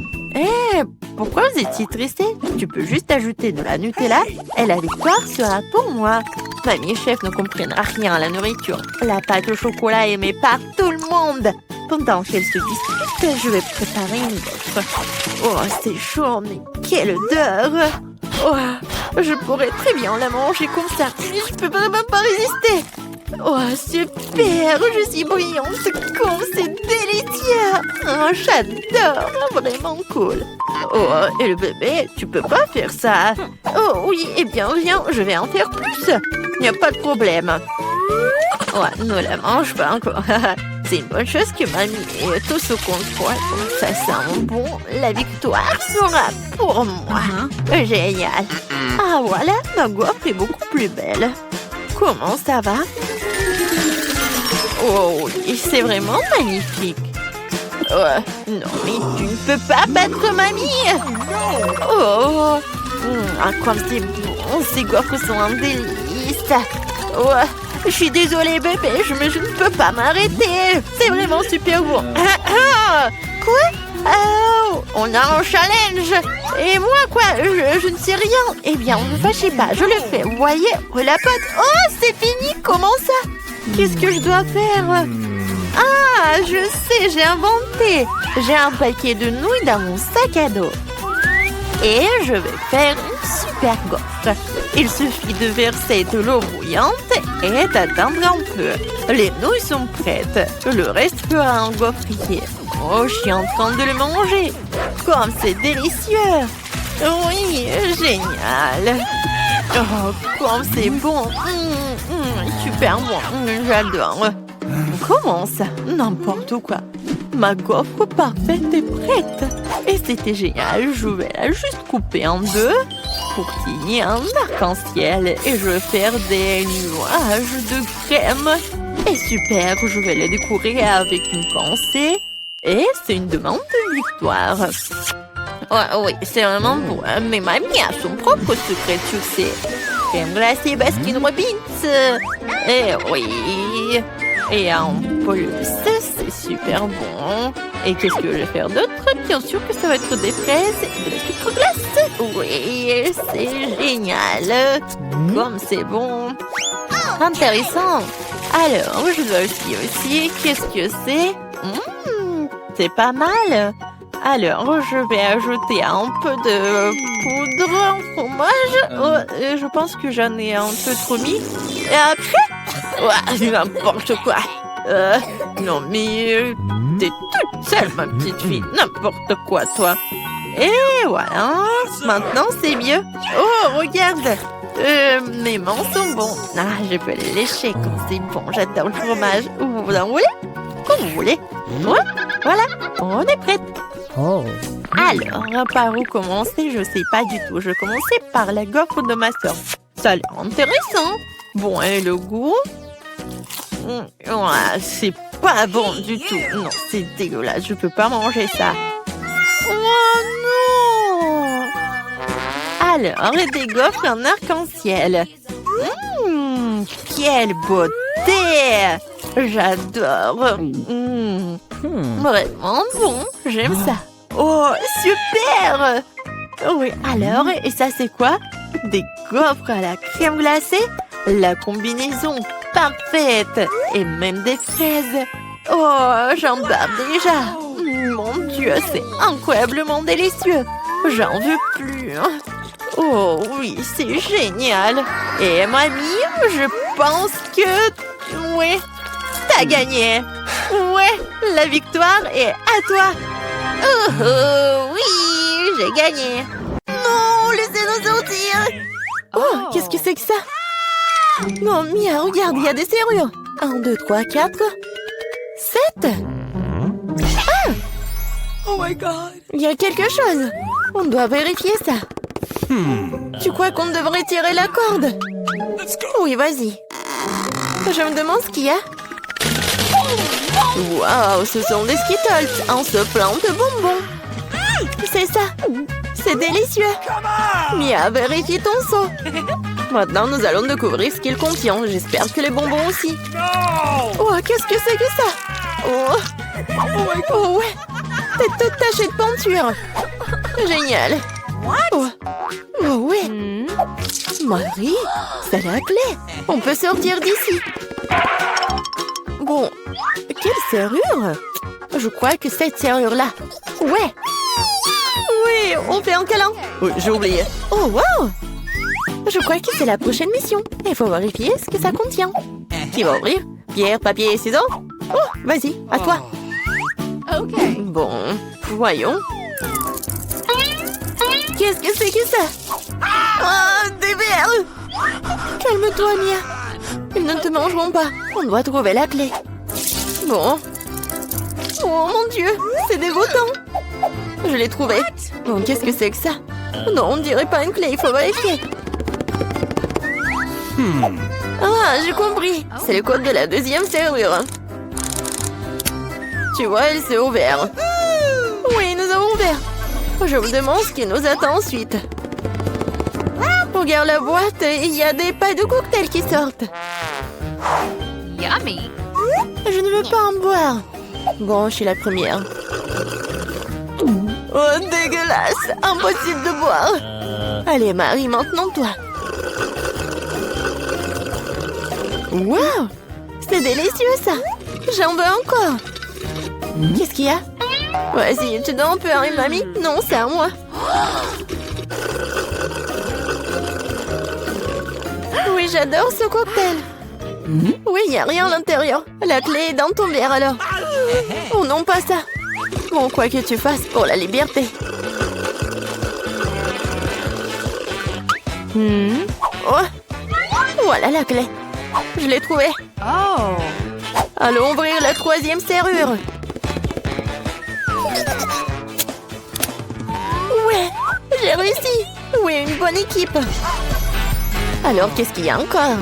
S3: Pourquoi vous étiez tressé? Tu peux juste ajouter de la Nutella et la victoire sera pour moi. Mamie et chef ne comprennent rien à la nourriture. La pâte au chocolat est aimée par tout le monde. Pendant qu'elles se disputent, je vais préparer une gaufre. Oh, c'est chaud, mais quelle odeur! Oh, je pourrais très bien la manger comme ça, mais je peux vraiment pas résister. Oh, super! Je suis brillante, comme c'est délicieux! Oh, j'adore! Vraiment cool! Oh, et le bébé, tu peux pas faire ça! Oh oui, eh bien, viens, je vais en faire plus! Il n'y a pas de problème! Ouais, ne la mange pas encore! C'est une bonne chose que mamie ait tout ce contrôle. Ça sent bon. La victoire sera pour moi! Génial! Ah, voilà, ma gaufre est beaucoup plus belle! Comment ça va? Oh oui, c'est vraiment magnifique. Non, mais tu ne peux pas battre mamie. Oh, comme c'est bon, ces gaufres sont un délice. Oh, je suis désolée bébé, mais je ne peux pas m'arrêter. C'est vraiment super bon. Quoi? Oh, on a un challenge. Et moi, quoi? Je ne sais rien. Eh bien, ne vous fâchez pas, je le fais. Vous voyez, la pâte. Oh, c'est fini. Comment ça? Qu'est-ce que je dois faire? Ah, je sais, j'ai inventé. J'ai un paquet de nouilles dans mon sac à dos. Et je vais faire une super gaufre. Il suffit de verser de l'eau bouillante et d'attendre un peu. Les nouilles sont prêtes. Le reste fera un gaufrier. Oh, je suis en train de le manger. Comme c'est délicieux. Oui, génial. Oh, comme c'est bon. Super bon. J'adore. Comment ça? N'importe quoi. Ma gaufre parfaite est prête. Et c'était génial. Je vais la juste couper en deux pour qu'il y ait un arc-en-ciel. Et je vais faire des nuages de crème. Et super, je vais les décorer avec une pensée. Et c'est une demande de victoire. Oui, c'est vraiment bon. Mais mamie a son propre secret de succès. Crème glacée Baskin Robbins. Et oui. Et en plus, c'est super bon. Et qu'est-ce que je vais faire d'autre? Bien sûr que ça va être des fraises et de la sucre glace. Oui, c'est génial. Comme c'est bon. Intéressant. Alors, je dois aussi. Qu'est-ce que c'est? C'est pas mal. Alors, je vais ajouter un peu de poudre en fromage. Je pense que j'en ai un peu trop mis. Et après, n'importe quoi. Non, mais t'es toute seule, ma petite fille. N'importe quoi, toi. Et voilà. Maintenant, c'est mieux. Oh, regarde. Mes mains sont bons. Ah, je peux les lécher comme c'est bon. J'adore le fromage. Vous en voulez? Comme vous voulez. Ouais, voilà, on est prête.
S2: Oh.
S3: Alors, par où commencer? Je sais pas du tout. Je vais commencer par la gaufre de ma soeur. Ça a l'air intéressant. Bon, et le goût? Ouais, c'est pas bon du tout. Non, c'est dégueulasse. Je peux pas manger ça. Oh non! Alors, des gaufres en arc-en-ciel. Quelle beauté! J'adore. Vraiment bon. J'aime ça. Oh, super! Oui, alors, et ça c'est quoi? Des gaufres à la crème glacée? La combinaison parfaite! Et même des fraises! Oh, j'en barre déjà! Mon Dieu, c'est incroyablement délicieux! J'en veux plus! Oh oui, c'est génial! Et mamie, je pense que... Oui, t'as gagné! Ouais, la victoire est à toi! Oh, oui, j'ai gagné! Non, laissez-nous sortir! Oh, qu'est-ce que c'est que ça? Non, Mia, regarde, il y a des serrures. 1, 2, 3, 4, 7. Ah!
S2: Oh my god.
S3: Il y a quelque chose. On doit vérifier ça. Tu crois qu'on devrait tirer la corde? Oui, vas-y. Je me demande ce qu'il y a. Waouh, ce sont des Skittles. On se plante de bonbons. C'est ça. C'est délicieux. Mia, vérifie ton seau. Maintenant, nous allons découvrir ce qu'il contient. J'espère que les bonbons aussi. Oh, qu'est-ce que c'est que ça? Oh, ouais. T'es toute tachée de peinture. Génial. Oh, ouais. Marie, c'est la clé. On peut sortir d'ici. Bon, quelle serrure? Je crois que cette serrure-là. Ouais. Oui, on fait un câlin. Oui, j'ai oublié. Oh, wow. Je crois que c'est la prochaine mission. Il faut vérifier ce que ça contient. Qui va ouvrir? Pierre, papier et ciseaux? Oh, vas-y, à toi.
S2: Ok.
S3: Bon, voyons. Qu'est-ce que c'est que ça? Ah, des verres! Calme-toi, Mia. Ils ne te mangeront pas. On doit trouver la clé. Bon. Oh mon Dieu, c'est dégoûtant. Je l'ai trouvé. Bon, qu'est-ce que c'est que ça? Non, on dirait pas une clé, il faut vérifier. Ah, j'ai compris. C'est le code de la deuxième serrure. Tu vois, elle s'est ouverte. Oui, nous avons ouvert. Je me demande ce qui nous attend ensuite. Regarde la boîte, il y a des pailles de cocktail qui sortent.
S2: Yummy.
S3: Je ne veux pas en boire. Bon, je suis la première. Oh, dégueulasse! Impossible de boire. Allez, Marie, maintenant toi. Wow! C'est délicieux, ça. J'en veux encore. Qu'est-ce qu'il y a? Vas-y, tu dois en pleurer, mamie? Non, c'est à moi. Oui, j'adore ce cocktail. Oui, il n'y a rien à l'intérieur. La clé est dans ton verre, alors. Oh non, pas ça. Bon, quoi que tu fasses pour la liberté. Oh, voilà la clé. Je l'ai trouvée.
S2: Oh.
S3: Allons ouvrir la troisième serrure. Ouais, j'ai réussi. Oui, une bonne équipe. Alors, qu'est-ce qu'il y a encore?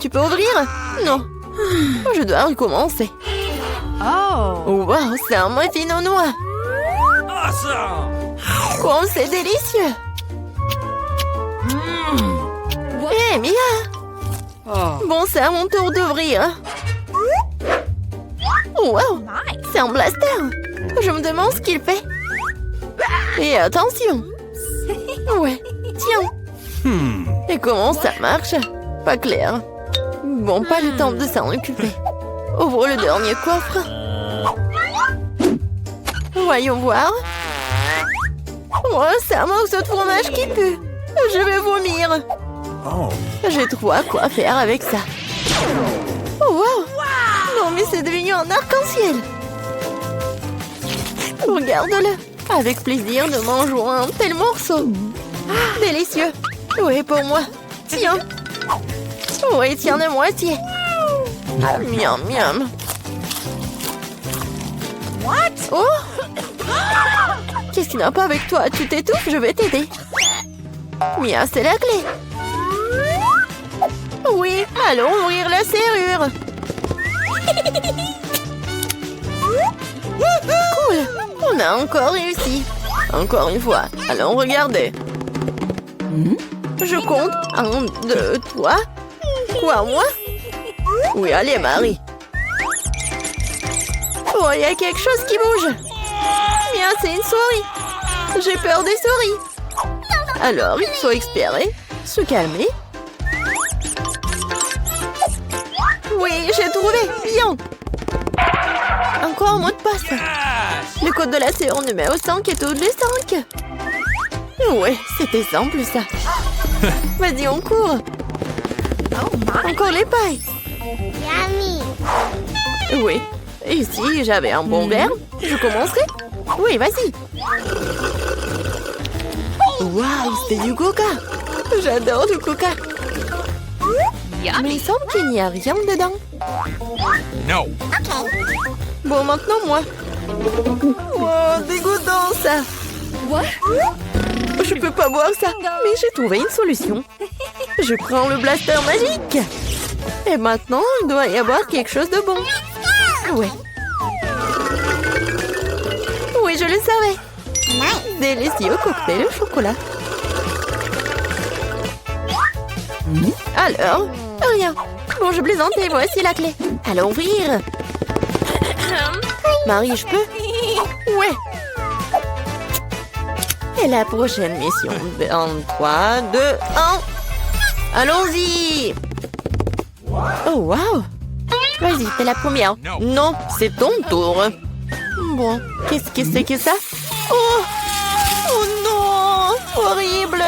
S3: Tu peux ouvrir? Non. Je dois recommencer.
S2: Oh.
S3: Wow, c'est un muffin au noix. Oh, c'est délicieux. Hé, Mia. Bon, c'est à mon tour d'ouvrir. Wow, c'est un blaster. Je me demande ce qu'il fait. Et attention. Ouais, tiens. Et comment ça marche? Pas clair. Bon, pas le temps de s'en occuper. Ouvre le dernier coffre. Voyons voir. Oh, c'est un morceau de fromage qui pue. Je vais vomir. J'ai trop à quoi faire avec ça. Oh, wow. Non, mais c'est devenu un arc-en-ciel. Regarde-le. Avec plaisir, nous mangeons un tel morceau. Délicieux. Oui, pour moi. Tiens. Oui, tiens de moitié. Miam, miam. Oh! Qu'est-ce qui n'a pas avec toi? Tu t'étouffes, je vais t'aider. Mia, c'est la clé. Oui, Allons ouvrir la serrure. Cool. On a encore réussi. Encore une fois. Allons regarder. Je compte. 1, 2, 3. Quoi, moi? Oui, allez, Marie. Oh, il y a quelque chose qui bouge. Bien, c'est une souris. J'ai peur des souris. Alors, il faut espérer. Se calmer. Oui, j'ai trouvé. Bien. Encore un mot de passe. Le code de la serrure numéro 5 est tous les 5. Ouais, c'était simple, ça. Vas-y, on court. Encore les pailles. Oui. Et si j'avais un bon verre, je commencerais. Oui, vas-y. Waouh, c'est du coca. J'adore le coca. Mais il semble qu'il n'y a rien dedans.
S4: No.
S3: Bon, maintenant, moi. Oh, dégoûtant, ça.
S2: What?
S3: Je peux pas boire ça. Mais j'ai trouvé une solution. Je prends le blaster magique. Et maintenant, il doit y avoir quelque chose de bon. Ouais. Oui, je le savais. Délicieux cocktail au chocolat. Alors, rien. Bon, je plaisantais, voici la clé. Allons ouvrir. Marie, je peux? Ouais. Et la prochaine mission. Dans 3, 2, 1. Allons-y. Oh, wow. Vas-y, t'es la première. Non, c'est ton tour. Bon, qu'est-ce que c'est que ça? Oh! Oh non! Horrible!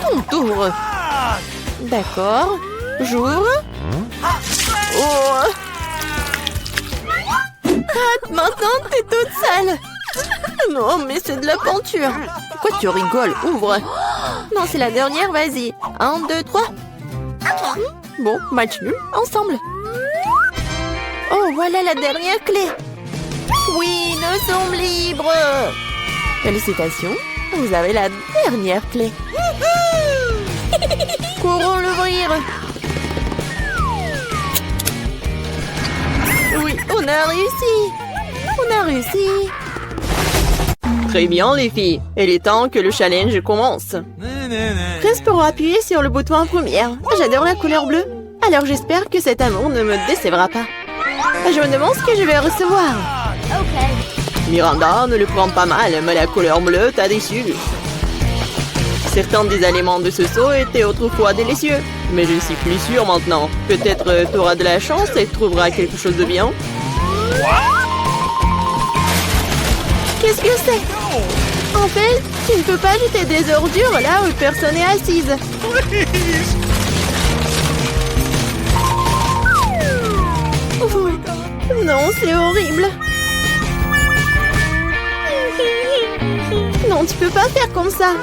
S3: Ton tour. D'accord. J'ouvre. Oh! Ah, maintenant, t'es toute sale. Non, mais c'est de la peinture. Pourquoi tu rigoles? Ouvre. Non, c'est la dernière, vas-y. 1, 2, 3. Bon, match nul, ensemble. Oh, voilà la dernière clé. Oui, nous sommes libres. Félicitations, vous avez la dernière clé. Courons l'ouvrir. Oui, on a réussi. On a réussi. Très bien, les filles. Il est temps que le challenge commence. Presse pour appuyer sur le bouton en première. J'adore la couleur bleue. Alors j'espère que cet amour ne me décevra pas. Je me demande ce que je vais recevoir. Miranda, ne le prends pas mal, mais la couleur bleue t'a déçu. Certains des aliments de ce seau étaient autrefois délicieux. Mais je ne suis plus sûre maintenant. Peut-être tu auras de la chance et trouveras quelque chose de bien. Qu'est-ce que c'est? En fait, tu ne peux pas jeter des ordures là où personne n'est assise. Oh, non, c'est horrible. Non, tu peux pas faire comme ça.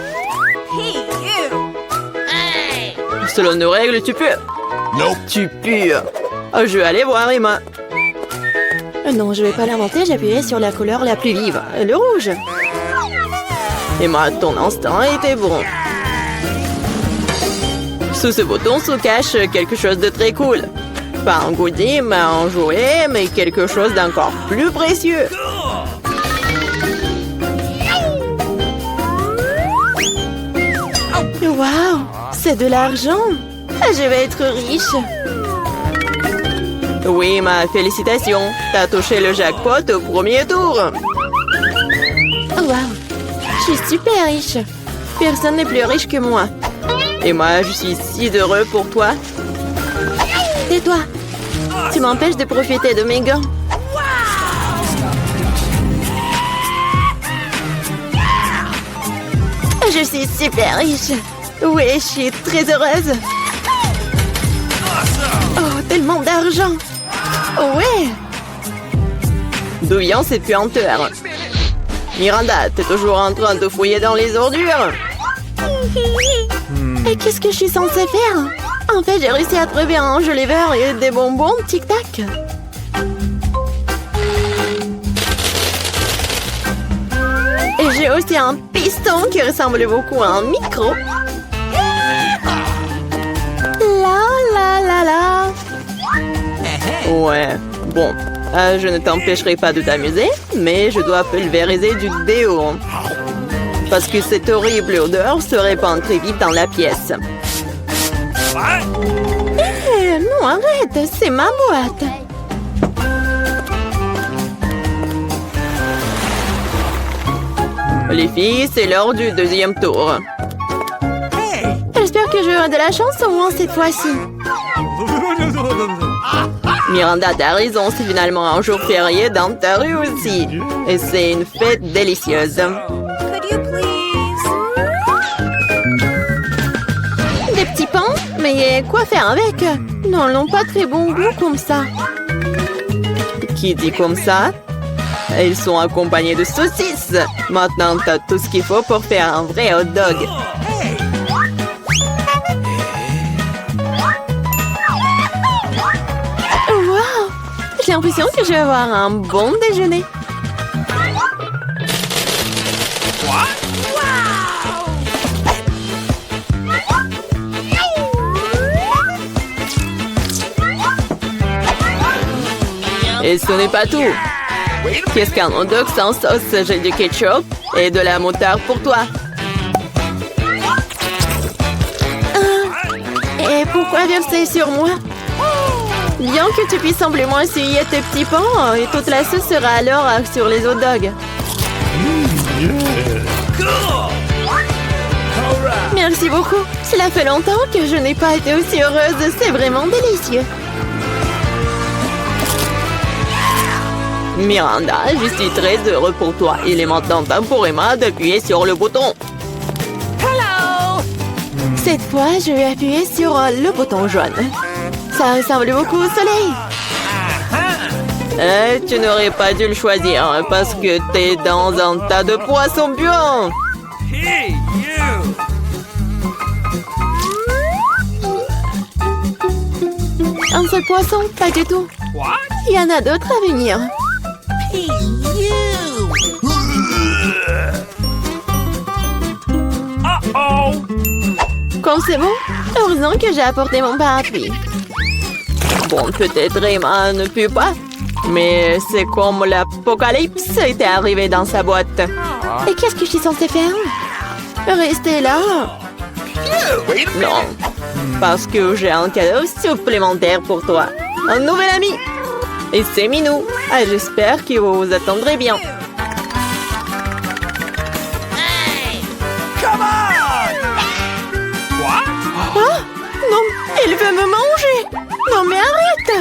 S3: Selon nos règles, tu peux.
S4: Nope.
S3: Tu pues. Oh, je vais aller voir Emma. Non, je vais pas l'inventer, j'appuierai sur la couleur la plus vive, le rouge. Emma, ton instinct était bon. Sous ce bouton se cache quelque chose de très cool. Pas un goodie, mais un jouet, mais quelque chose d'encore plus précieux. Waouh, c'est de l'argent. Je vais être riche. Oui, ma félicitation. T'as touché le jackpot au premier tour. Oh, waouh, je suis super riche. Personne n'est plus riche que moi. Et moi, je suis si heureux pour toi. Tais-toi. Tu m'empêches de profiter de mes gants. Je suis super riche. Oui, je suis très heureuse. Oh, tellement d'argent. Oh, ouais. D'où vient cette puanteur? Miranda, t'es toujours en train de fouiller dans les ordures. Et qu'est-ce que je suis censée faire? En fait, j'ai réussi à trouver un jeu lever et des bonbons tic-tac. Et je J'ai aussi un piston qui ressemble beaucoup à un micro. La. Ouais, bon. Je ne t'empêcherai pas de t'amuser, mais je dois pulvériser du déo. Parce que cette horrible odeur se répand très vite dans la pièce. Non, arrête, c'est ma boîte. Les filles, c'est l'heure du deuxième tour. J'espère que j'aurai de la chance au moins cette fois-ci. Miranda, t'as raison, c'est finalement un jour férié dans ta rue aussi. Et c'est une fête délicieuse.
S2: Could you please?
S3: Des petits pains? Mais quoi faire avec? Non, ils n'ont pas très bon goût comme ça. Qui dit comme ça? Ils sont accompagnés de saucisses. Maintenant, t'as tout ce qu'il faut pour faire un vrai hot dog. Wow! J'ai l'impression que je vais avoir un bon déjeuner. Et ce n'est pas tout. Qu'est-ce qu'un hot dog sans sauce? J'ai du ketchup et de la moutarde pour toi. Et pourquoi verser sur moi? Bien que tu puisses simplement essuyer tes petits pains et toute la sauce sera alors sur les hot dogs. Merci beaucoup. Cela fait longtemps que je n'ai pas été aussi heureuse. C'est vraiment délicieux. Miranda, je suis très heureux pour toi. Il est maintenant temps pour Emma d'appuyer sur le bouton.
S2: Hello!
S3: Cette fois, je vais appuyer sur le bouton jaune. Ça ressemble beaucoup au soleil. Tu n'aurais pas dû le choisir parce que t'es dans un tas de poissons puants.
S4: Hey, you!
S3: Un seul poisson? Pas du tout.
S4: What?
S3: Il y en a d'autres à venir.
S2: Hey, you!
S4: Uh-oh!
S3: Comme c'est bon, heureusement que j'ai apporté mon parapluie. Bon, peut-être Emma ne pue pas, mais c'est comme l'apocalypse était arrivé dans sa boîte. Et qu'est-ce que je suis censée faire? Rester là?
S4: Wait a
S3: Non, parce que j'ai un cadeau supplémentaire pour toi. Un nouvel ami. Et c'est Minou. Ah, j'espère que vous vous attendrez bien.
S4: Come on! What?
S3: Ah, non, il veut me manger. Non, mais arrête.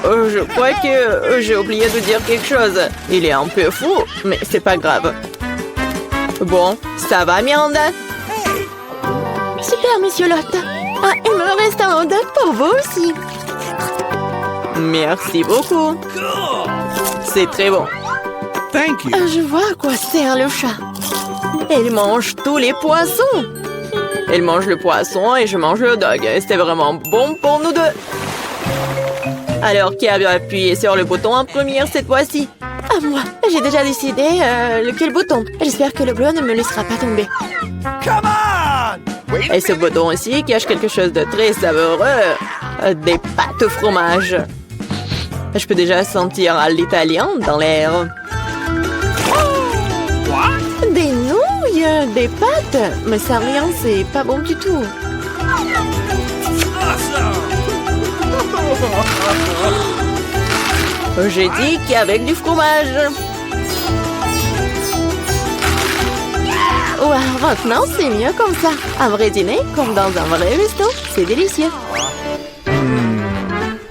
S3: Je crois que j'ai oublié de dire quelque chose. Il est un peu fou, mais c'est pas grave. Bon, ça va, Miranda? Super, monsieur Lotte. Ah, il me reste un hot dog pour vous aussi. Merci beaucoup. C'est très bon.
S4: Thank you.
S3: Je vois à quoi sert le chat. Il mange tous les poissons. Il mange le poisson et je mange le hot dog. C'était vraiment bon pour nous deux. Alors, qui a appuyé sur le bouton en première cette fois-ci? Ah, moi. J'ai déjà décidé lequel bouton. J'espère que le bleu ne me laissera pas tomber.
S4: Come on! Wait a
S3: Et ce bouton aussi cache quelque chose de très savoureux. Des pâtes au fromage. Je peux déjà sentir l'italien dans l'air.
S4: What?
S3: Des nouilles, des pâtes. Mais ça rien, c'est pas bon du tout. J'ai dit qu'avec du fromage. Wow, maintenant c'est mieux comme ça. Un vrai dîner, comme dans un vrai resto. C'est délicieux.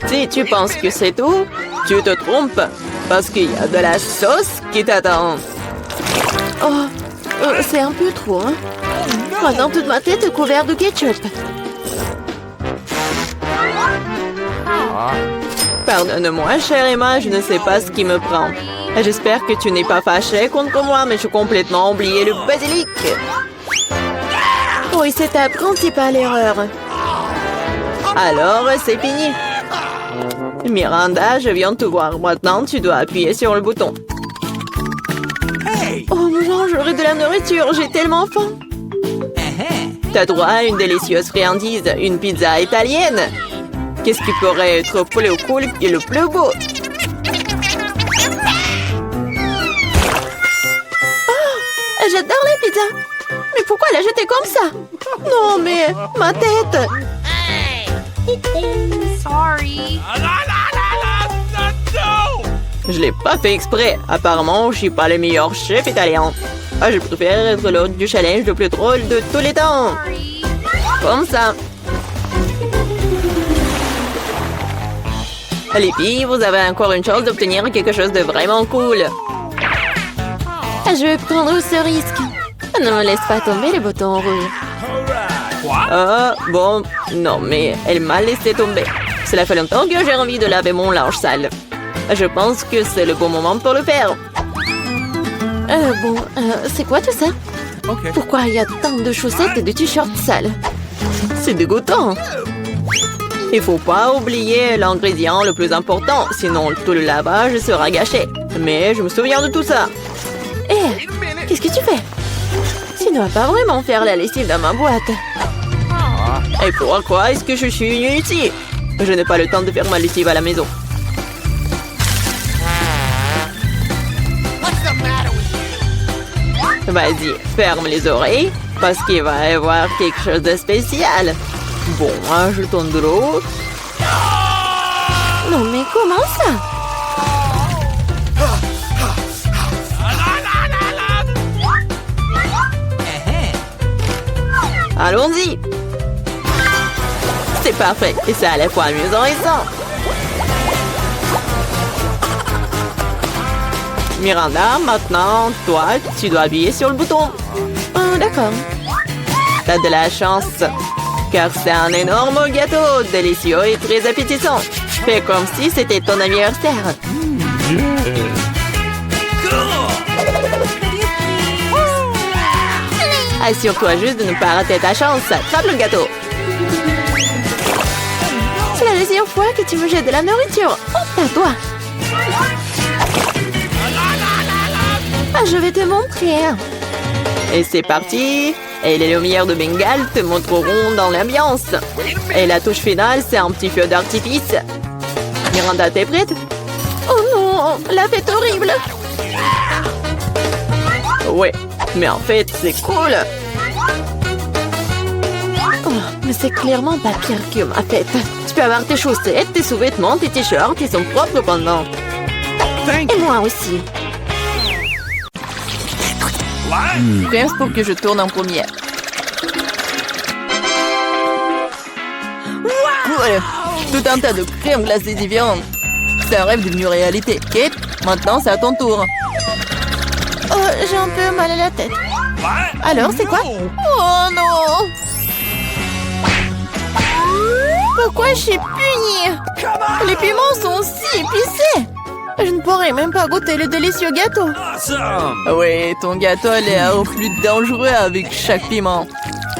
S3: Si tu penses que c'est tout, tu te trompes. Parce qu'il y a de la sauce qui t'attend. Oh, c'est un peu trop, hein? Maintenant, toute ma tête est couverte de ketchup. Pardonne-moi, chère Emma, je ne sais pas ce qui me prend. J'espère que tu n'es pas fâchée contre moi, mais j'ai complètement oublié le basilic. Oui, c'est ta principale erreur. Alors, c'est fini. Miranda, je viens te voir. Maintenant, tu dois appuyer sur le bouton. la nourriture, j'ai tellement faim. T'as droit à une délicieuse friandise, une pizza italienne. Qu'est-ce qui pourrait être plus cool et le plus beau? Oh, j'adore les pizzas. Mais pourquoi la jeter comme ça? Non, mais ma tête.
S2: Sorry.
S3: Je l'ai pas fait exprès. Apparemment, je suis pas le meilleur chef italien. Ah, je préfère être l'hôte du challenge le plus drôle de tous les temps.
S2: Sorry.
S3: Comme ça. Les filles, vous avez encore une chance d'obtenir quelque chose de vraiment cool. Je vais prendre ce risque. Ne me laisse pas tomber les boutons rouges. Ah, bon, non, mais elle m'a laissé tomber. Cela fait longtemps que j'ai envie de laver mon linge sale. Je pense que c'est le bon moment pour le faire. C'est quoi tout ça?
S4: Okay.
S3: Pourquoi il y a tant de chaussettes et de t-shirts sales? C'est dégoûtant. Il faut pas oublier l'ingrédient le plus important, sinon tout le lavage sera gâché. Mais je me souviens de tout ça. Hé, qu'est-ce que tu fais? Tu ne vas pas vraiment faire la lessive dans ma boîte. Et pourquoi est-ce que je suis venue ici? Je n'ai pas le temps de faire ma lessive à la maison. Vas-y, ferme les oreilles, parce qu'il va y avoir quelque chose de spécial. Bon, un jeton de l'eau. Non, mais comment ça? Allons-y. C'est parfait, et c'est à la fois amusant et sain. Miranda, maintenant, toi, tu dois appuyer sur le bouton. Oh, d'accord. T'as de la chance, car c'est un énorme gâteau, délicieux et très appétissant. Fais comme si c'était ton anniversaire. Assure-toi juste de ne pas rater ta chance. Attrape le gâteau. C'est la deuxième fois que tu me jettes de la nourriture. Oh, à toi. Ah, je vais te montrer. Et c'est parti. Et les lumières de Bengale te montreront dans l'ambiance. Et la touche finale, c'est un petit feu d'artifice. Miranda, t'es prête? Oh non, la fête horrible. Ouais, mais en fait, c'est cool. Oh, mais c'est clairement pas pire que ma fête. Tu peux avoir tes chaussettes, tes sous-vêtements, tes t-shirts qui sont propres pendant.
S4: Thank
S3: Et
S4: you.
S3: moi aussi. Pense pour que je tourne en première. Voilà, tout un tas de crèmes glacées différentes. C'est un rêve devenu réalité. Kate, maintenant c'est à ton tour. Oh, j'ai un peu mal à la tête. Alors, c'est quoi? Oh non! Pourquoi je suis punie? Les piments sont si épicés! Je ne pourrais même pas goûter le délicieux gâteau.
S4: Awesome.
S3: Oui, ton gâteau a l'air plus dangereux avec chaque piment.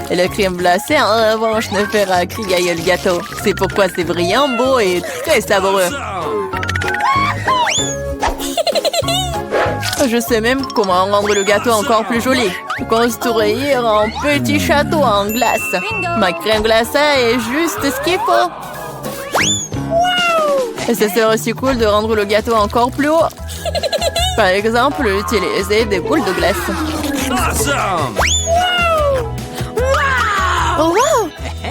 S3: Et la crème glacée, en revanche, ne fera crier le gâteau. C'est pourquoi c'est brillant, beau et très savoureux. Je sais même comment rendre le gâteau encore plus joli. Construire un petit château en glace. Ma crème glacée est juste ce qu'il faut. Et ce serait aussi cool de rendre le gâteau encore plus haut. Par exemple, utiliser des boules de glace.
S4: Awesome.
S3: Oh wow!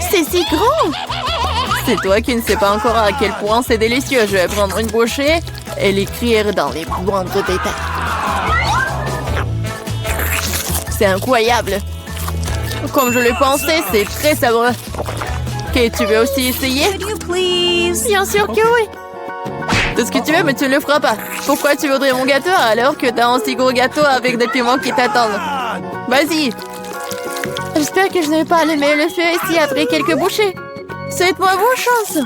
S3: C'est si grand! C'est toi qui ne sais pas encore à quel point c'est délicieux. Je vais prendre une bouchée et l'écrire dans les moindres détails. C'est incroyable! Comme je le pensais, c'est très savoureux. Ok, tu veux aussi essayer?
S2: Could you please?
S3: Bien sûr que oui! Tout ce que tu veux, mais tu ne le feras pas. Pourquoi tu voudrais mon gâteau alors que t'as un si gros gâteau avec des piments qui t'attendent? Vas-y! J'espère que je ne vais pas allumer le feu ici après quelques bouchées. Souhaite-moi bonne chance.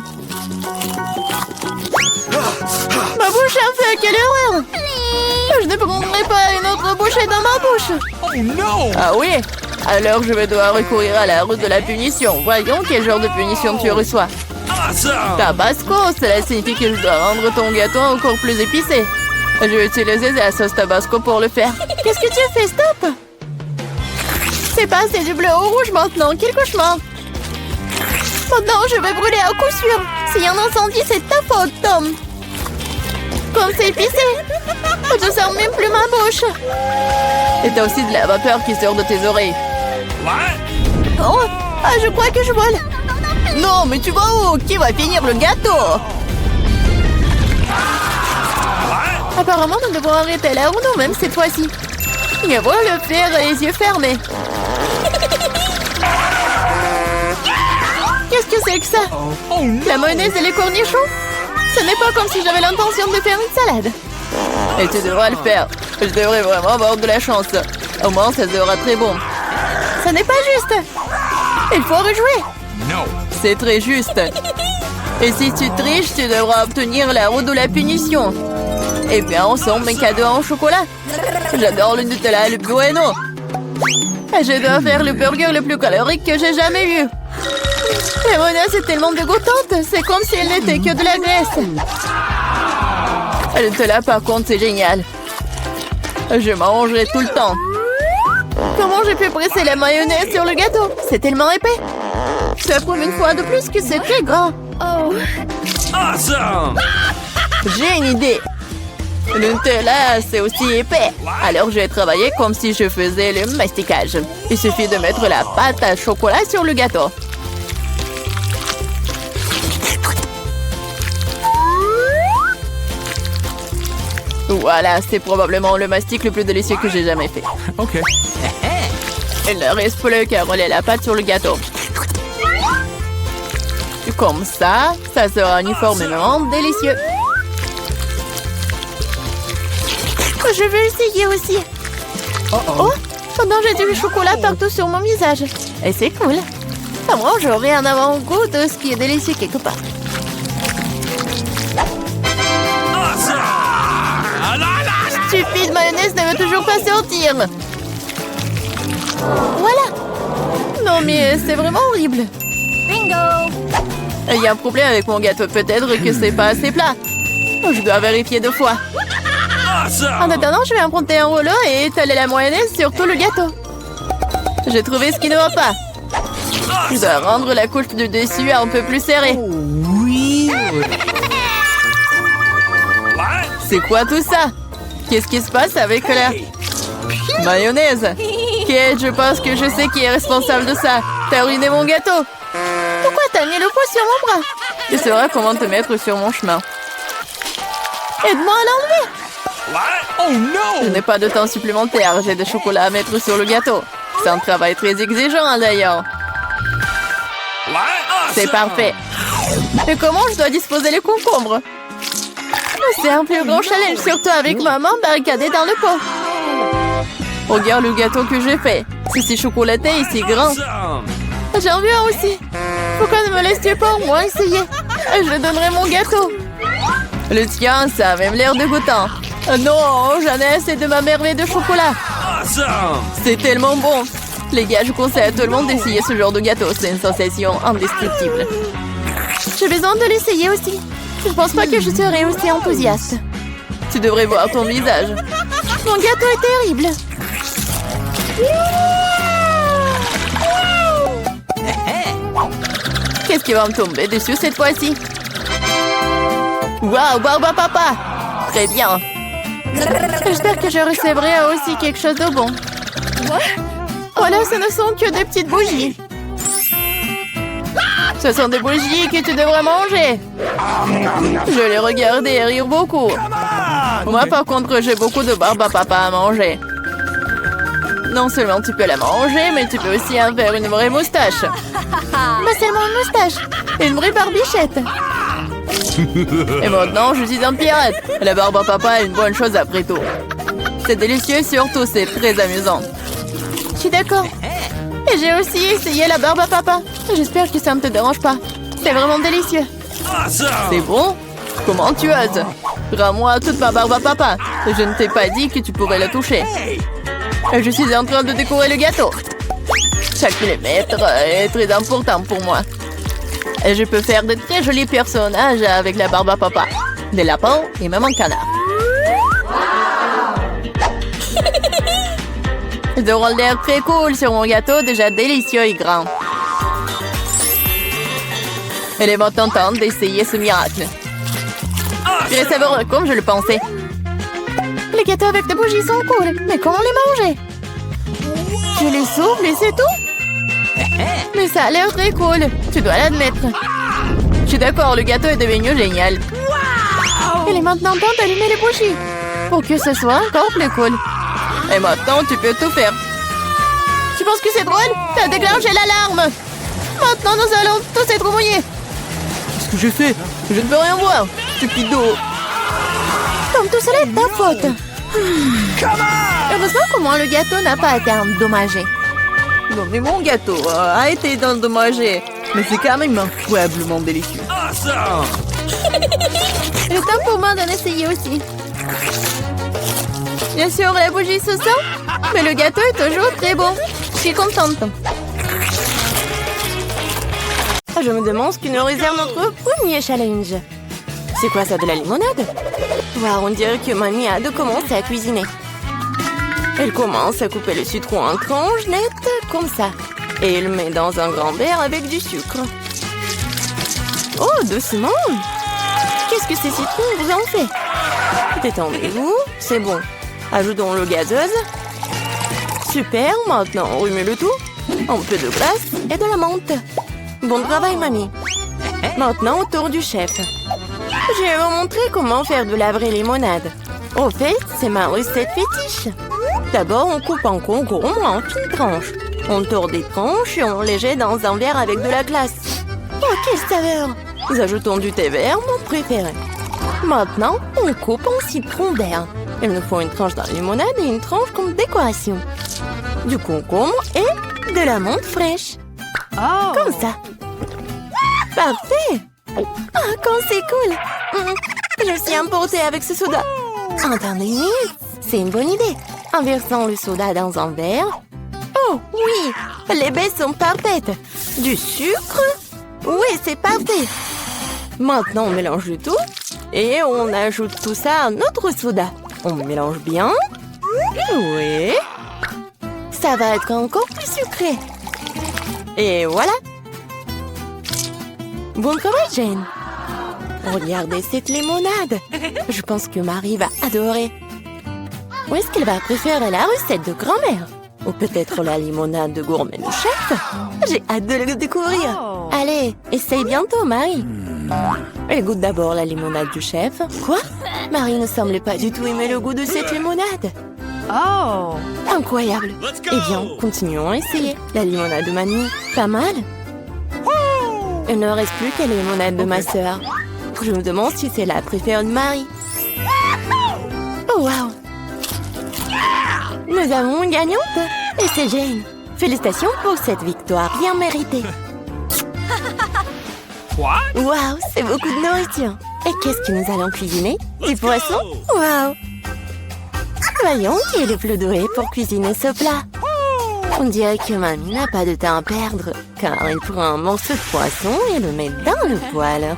S3: Ma bouche a fait, quelle erreur! Je ne prendrai pas une autre bouchée dans ma bouche.
S4: Oh no.
S3: Ah oui? Alors je vais devoir recourir à la route de la punition. Voyons quel genre de punition tu reçois.
S4: Awesome.
S3: Tabasco, cela signifie que je dois rendre ton gâteau encore plus épicé. Je vais utiliser la sauce Tabasco pour le faire. Qu'est-ce que tu fais? Stop! C'est pas assez du bleu au rouge maintenant. Quel cauchemar. Maintenant, je vais brûler à coup sûr. S'il y a un incendie, c'est ta faute, Tom. Comme c'est épicé. Je sens même plus ma bouche. Et t'as aussi de la vapeur qui sort de tes oreilles.
S4: What?
S3: Oh, je crois que je vole. Non, mais tu vas où? Qui va finir le gâteau? Apparemment, nous devons arrêter la roue même cette fois-ci. Et voilà le faire les yeux fermés. Qu'est-ce que c'est que ça?
S4: Oh no!
S3: La mayonnaise et les cornichons? Ce n'est pas comme si j'avais l'intention de faire une salade. Et tu devras le faire. Je devrais vraiment avoir de la chance. Au moins, ça sera très bon. Ce n'est pas juste. Il faut rejouer.
S4: No!
S3: C'est très juste. Et si tu triches, tu devras obtenir la roue de la punition. Et bien, ensemble, mes cadeaux en chocolat. J'adore le Nutella et le Bueno. Et je dois faire le burger le plus calorique que j'ai jamais eu. La mayonnaise est tellement dégoûtante. C'est comme si elle n'était que de la graisse. Le Nutella, par contre, c'est génial. Je mangerai tout le temps. Comment j'ai pu presser la mayonnaise sur le gâteau? C'est tellement épais. Ça prouve une fois de plus que c'est très gras. Oh.
S4: Awesome!
S3: J'ai une idée. Le Nutella, c'est aussi épais. Alors, je vais travailler comme si je faisais le masticage. Il suffit de mettre la pâte à chocolat sur le gâteau. Voilà, c'est probablement le mastic le plus délicieux que j'ai jamais fait.
S4: Okay.
S3: Il ne reste plus qu'à rouler la pâte sur le gâteau. Comme ça, ça sera uniformément délicieux. Je veux essayer aussi. Oh, pendant j'ai du chocolat partout sur mon visage. Et c'est cool. À moi, j'aurai un avant-goût de ce qui est délicieux quelque part.
S4: Awesome! Ah, la, la, la.
S3: Stupide mayonnaise ne veut toujours pas sortir. Voilà. Non mais c'est vraiment horrible.
S2: Bingo!
S3: Il y a un problème avec mon gâteau. Peut-être que c'est pas assez plat. Je dois vérifier 2 fois. En
S4: Awesome!
S3: attendant, je vais emprunter un rouleau et étaler la mayonnaise sur tout le gâteau. J'ai trouvé ce qui ne va pas. Je dois rendre la couche du dessus un peu plus serrée.
S4: What?
S3: C'est quoi tout ça? Qu'est-ce qui se passe avec la mayonnaise? Kate, je pense que je sais qui est responsable de ça. T'as ruiné mon gâteau. Pourquoi t'as mis le poids sur mon bras? Tu sauras comment te mettre sur mon chemin. Aide-moi à l'enlever.
S4: What? Oh
S3: Je
S4: no!
S3: n'ai pas de temps supplémentaire. J'ai des chocolats à mettre sur le gâteau. C'est un travail très exigeant d'ailleurs.
S4: What? Awesome!
S3: C'est parfait. Et comment je dois disposer les concombres? C'est un plus grand challenge, surtout avec maman barricadée dans le pot. Regarde le gâteau que j'ai fait. C'est si chocolaté et si grand.
S4: Awesome!
S3: J'en veux un aussi. Pourquoi ne me laisses-tu pas au moins essayer? Je donnerai mon gâteau. Le tien, ça a même l'air dégoûtant. Non, j'en ai assez de ma merveille de chocolat.
S4: Awesome!
S3: C'est tellement bon. Les gars, je conseille à tout le monde d'essayer ce genre de gâteau. C'est une sensation indescriptible. J'ai besoin de l'essayer aussi. Je pense pas que je serai aussi enthousiaste. Tu devrais voir ton visage. Mon gâteau est terrible. Qu'est-ce qui va me tomber dessus cette fois-ci? Waouh, Barba Papa! Très bien. J'espère que je recevrai aussi quelque chose de bon. Voilà, ce ne sont que des petites bougies. Ce sont des bougies que tu devrais manger. Je les regardais et rire beaucoup. Moi, par contre, j'ai beaucoup de barbe à papa à manger. Non seulement tu peux la manger, mais tu peux aussi en faire une vraie moustache. Pas seulement une moustache, une vraie barbichette. Et maintenant, je suis un pirate. La barbe à papa est une bonne chose après tout. C'est délicieux et surtout, c'est très amusant. Je suis d'accord. Et j'ai aussi essayé la barbe à papa. J'espère que ça ne te dérange pas. C'est vraiment délicieux.
S4: Awesome!
S3: C'est bon? Comment tu oses? Rends-moi toute ma barbe à papa. Je ne t'ai pas dit que tu pourrais la toucher. Je suis en train de décorer le gâteau. Chaque millimètre est très important pour moi. Et je peux faire de très jolis personnages avec la barbe à papa. Des lapins et même un canard. Elles auront l'air très cool sur mon gâteau déjà délicieux et grand. Elle est maintenant temps d'essayer ce miracle. Très savoureux comme je le pensais. Les gâteaux avec des bougies sont cool, mais comment les manger? Je les souffle et c'est tout? Mais ça a l'air très cool, tu dois l'admettre. Je suis d'accord, le gâteau est devenu génial. Il est maintenant temps d'allumer les bougies pour que ce soit encore plus cool. Et maintenant, tu peux tout faire. Tu penses que c'est drôle? T'as déclenché l'alarme. Maintenant, nous allons tous être mouillés. Qu'est-ce que j'ai fait? Je ne peux rien voir. Stupido. Comme tout cela est ta faute. Heureusement qu'au moins le gâteau n'a pas été endommagé. Non, mais mon gâteau a été endommagé. Mais c'est quand même incroyablement délicieux.
S4: Awesome!
S3: Il est temps pour moi d'en essayer aussi. Bien sûr, la bougie se sent, mais le gâteau est toujours très bon. Je suis contente. Je me demande ce que nous réserve notre premier challenge. C'est quoi ça, de la limonade? Wow, on dirait que mamie a hâte de commencer à cuisiner. Elle commence à couper le citron en tranches nettes, comme ça. Et elle le met dans un grand verre avec du sucre. Oh, doucement! Qu'est-ce que ces citrons vous en fait? Détendez-vous, c'est bon. Ajoutons l'eau gazeuse. Super, maintenant on remet le tout. Un peu de glace et de la menthe. Bon travail, mamie. Maintenant, au tour du chef. Je vais vous montrer comment faire de la vraie limonade. Au fait, c'est ma recette fétiche. D'abord, on coupe en concombre en fines tranches. On tord des tranches et on les jette dans un verre avec de la glace. Oh, quelle saveur! Nous ajoutons du thé vert, mon préféré. Maintenant, on coupe en citron vert. Il nous faut une tranche de limonade et une tranche comme décoration. Du concombre et de la menthe fraîche.
S2: Oh.
S3: Comme ça. Parfait! Ah, quand c'est cool! Je suis emportée avec ce soda. Attendez, c'est une bonne idée. En versant le soda dans un verre. Oh, oui! Les baies sont parfaites. Du sucre? Oui, c'est parfait. Maintenant, on mélange le tout. Et on ajoute tout ça à notre soda. On mélange bien. Oui. Ça va être encore plus sucré. Et voilà. Bon travail, Jane. Regardez cette limonade. Je pense que Marie va adorer. Ou est-ce qu'elle va préférer la recette de grand-mère? Ou peut-être la limonade de gourmet du chef? J'ai hâte de le découvrir. Allez, essaye bientôt, Marie. Elle goûte d'abord la limonade du chef. Quoi? Marie ne semble pas du tout aimer le goût de cette limonade.
S2: Oh.
S3: Incroyable. Eh bien, continuons à essayer. La limonade de mamie, pas mal. Il ne reste plus que la limonade de ma sœur. Je me demande si c'est la préférée de Marie. Oh, wow. Nous avons une gagnante. Et c'est Jane. Félicitations pour cette victoire bien méritée.
S4: What?
S3: Wow, c'est beaucoup de nourriture. Et qu'est-ce que nous allons cuisiner? Du poisson? Wow. Voyons qui est le plus doué pour cuisiner ce plat. On dirait que mamie n'a pas de temps à perdre, car elle prend un morceau de poisson et le met dans le poêle.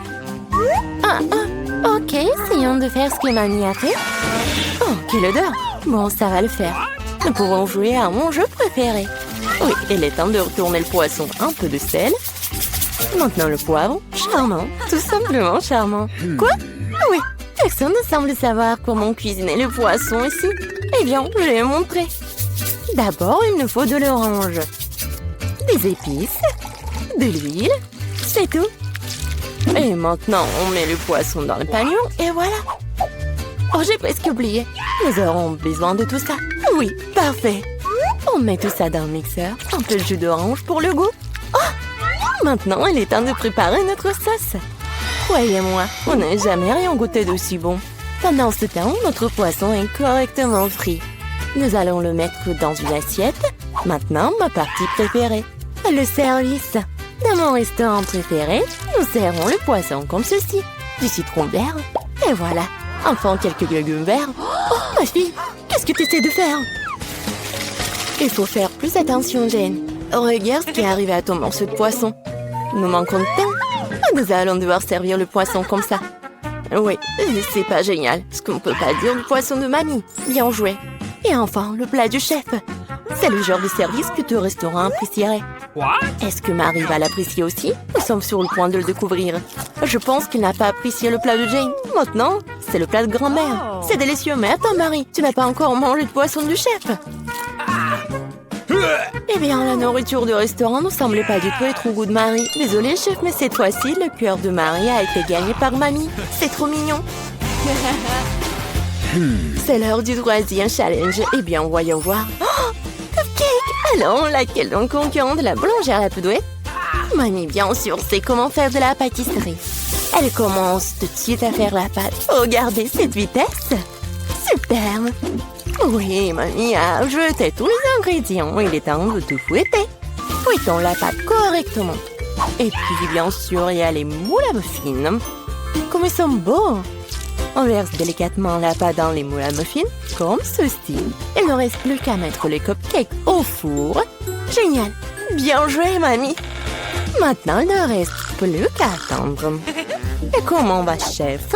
S3: Ok, essayons de faire ce que mamie a fait. Oh, quelle odeur! Bon, ça va le faire. Nous pourrons jouer à mon jeu préféré. Oui, il est temps de retourner le poisson, un peu de sel. Maintenant le poivre, charmant, tout simplement charmant. Quoi? Oui, personne ne semble savoir comment cuisiner le poisson ici. Eh bien, je vais montrer. D'abord, il nous faut de l'orange, des épices, de l'huile, c'est tout. Et maintenant, on met le poisson dans le panier et voilà. Oh, j'ai presque oublié. Nous aurons besoin de tout ça. Oui, parfait. On met tout ça dans le mixeur, un peu de jus d'orange pour le goût. Oh, maintenant, il est temps de préparer notre sauce. Croyez-moi, on n'a jamais rien goûté d'aussi bon. Pendant ce temps, notre poisson est correctement frit. Nous allons le mettre dans une assiette. Maintenant, ma partie préférée, le service. Dans mon restaurant préféré, nous servons le poisson comme ceci. Du citron vert. Et voilà. Enfin, quelques légumes verts. Oh, ma fille, qu'est-ce que tu essaies de faire? Il faut faire plus attention, Jane. Regarde ce qui est arrivé à ton morceau de poisson. Nous manquons de temps. Nous allons devoir servir le poisson comme ça. Oui, c'est pas génial. Ce qu'on ne peut pas dire du poisson de mamie. Bien joué. Et enfin, le plat du chef. C'est le genre de service que tout restaurant apprécierait.
S4: What?
S3: Est-ce que Marie va l'apprécier aussi? Nous sommes sur le point de le découvrir. Je pense qu'il n'a pas apprécié le plat de Jane. Maintenant, c'est le plat de grand-mère. C'est délicieux, mais attends, Marie, tu n'as pas encore mangé de poisson du chef. Eh bien, la nourriture du restaurant ne semblait pas du tout être au goût de Marie. Désolée, chef, mais cette fois-ci, le cœur de Marie a été gagné par Mamie. C'est trop mignon. C'est l'heure du troisième challenge. Eh bien, voyons voir. Oh, cupcake! Alors, laquelle donc concurrente de la boulangère la plus douée? Mamie, bien sûr, sait comment faire de la pâtisserie. Elle commence tout de suite à faire la pâte. Regardez cette vitesse! Super! Oui, Mamie a jeté tous les ingrédients. Il est temps de tout fouetter. Fouettons la pâte correctement. Et puis, bien sûr, il y a les moules à muffins. Comme ils sont beaux! On verse délicatement la pâte dans les moules à muffins, comme ceci. Il ne reste plus qu'à mettre les cupcakes au four. Génial! Bien joué, Mamie! Maintenant, il ne reste plus qu'à attendre. Et comment va, chef?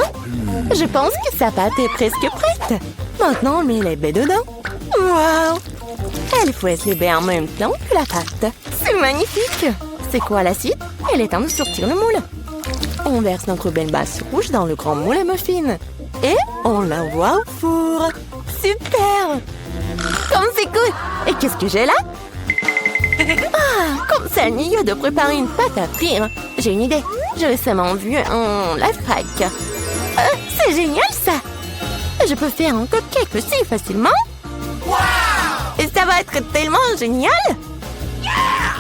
S3: Je pense que sa pâte est presque prête. Maintenant, on met les baies dedans. Wow! Elle fouette les baies en même temps que la pâte. C'est magnifique! C'est quoi la suite? Il est temps de sortir le moule. On verse notre belle base rouge dans le grand moule à muffins. Et on l'envoie au four. Super! Comme c'est cool! Et qu'est-ce que j'ai là? Ah, comme c'est ennuyeux de préparer une pâte à frire. J'ai une idée. J'ai récemment vu un lifehack. C'est génial ça! Je peux faire un cupcake aussi facilement. Wow! Et ça va être tellement génial!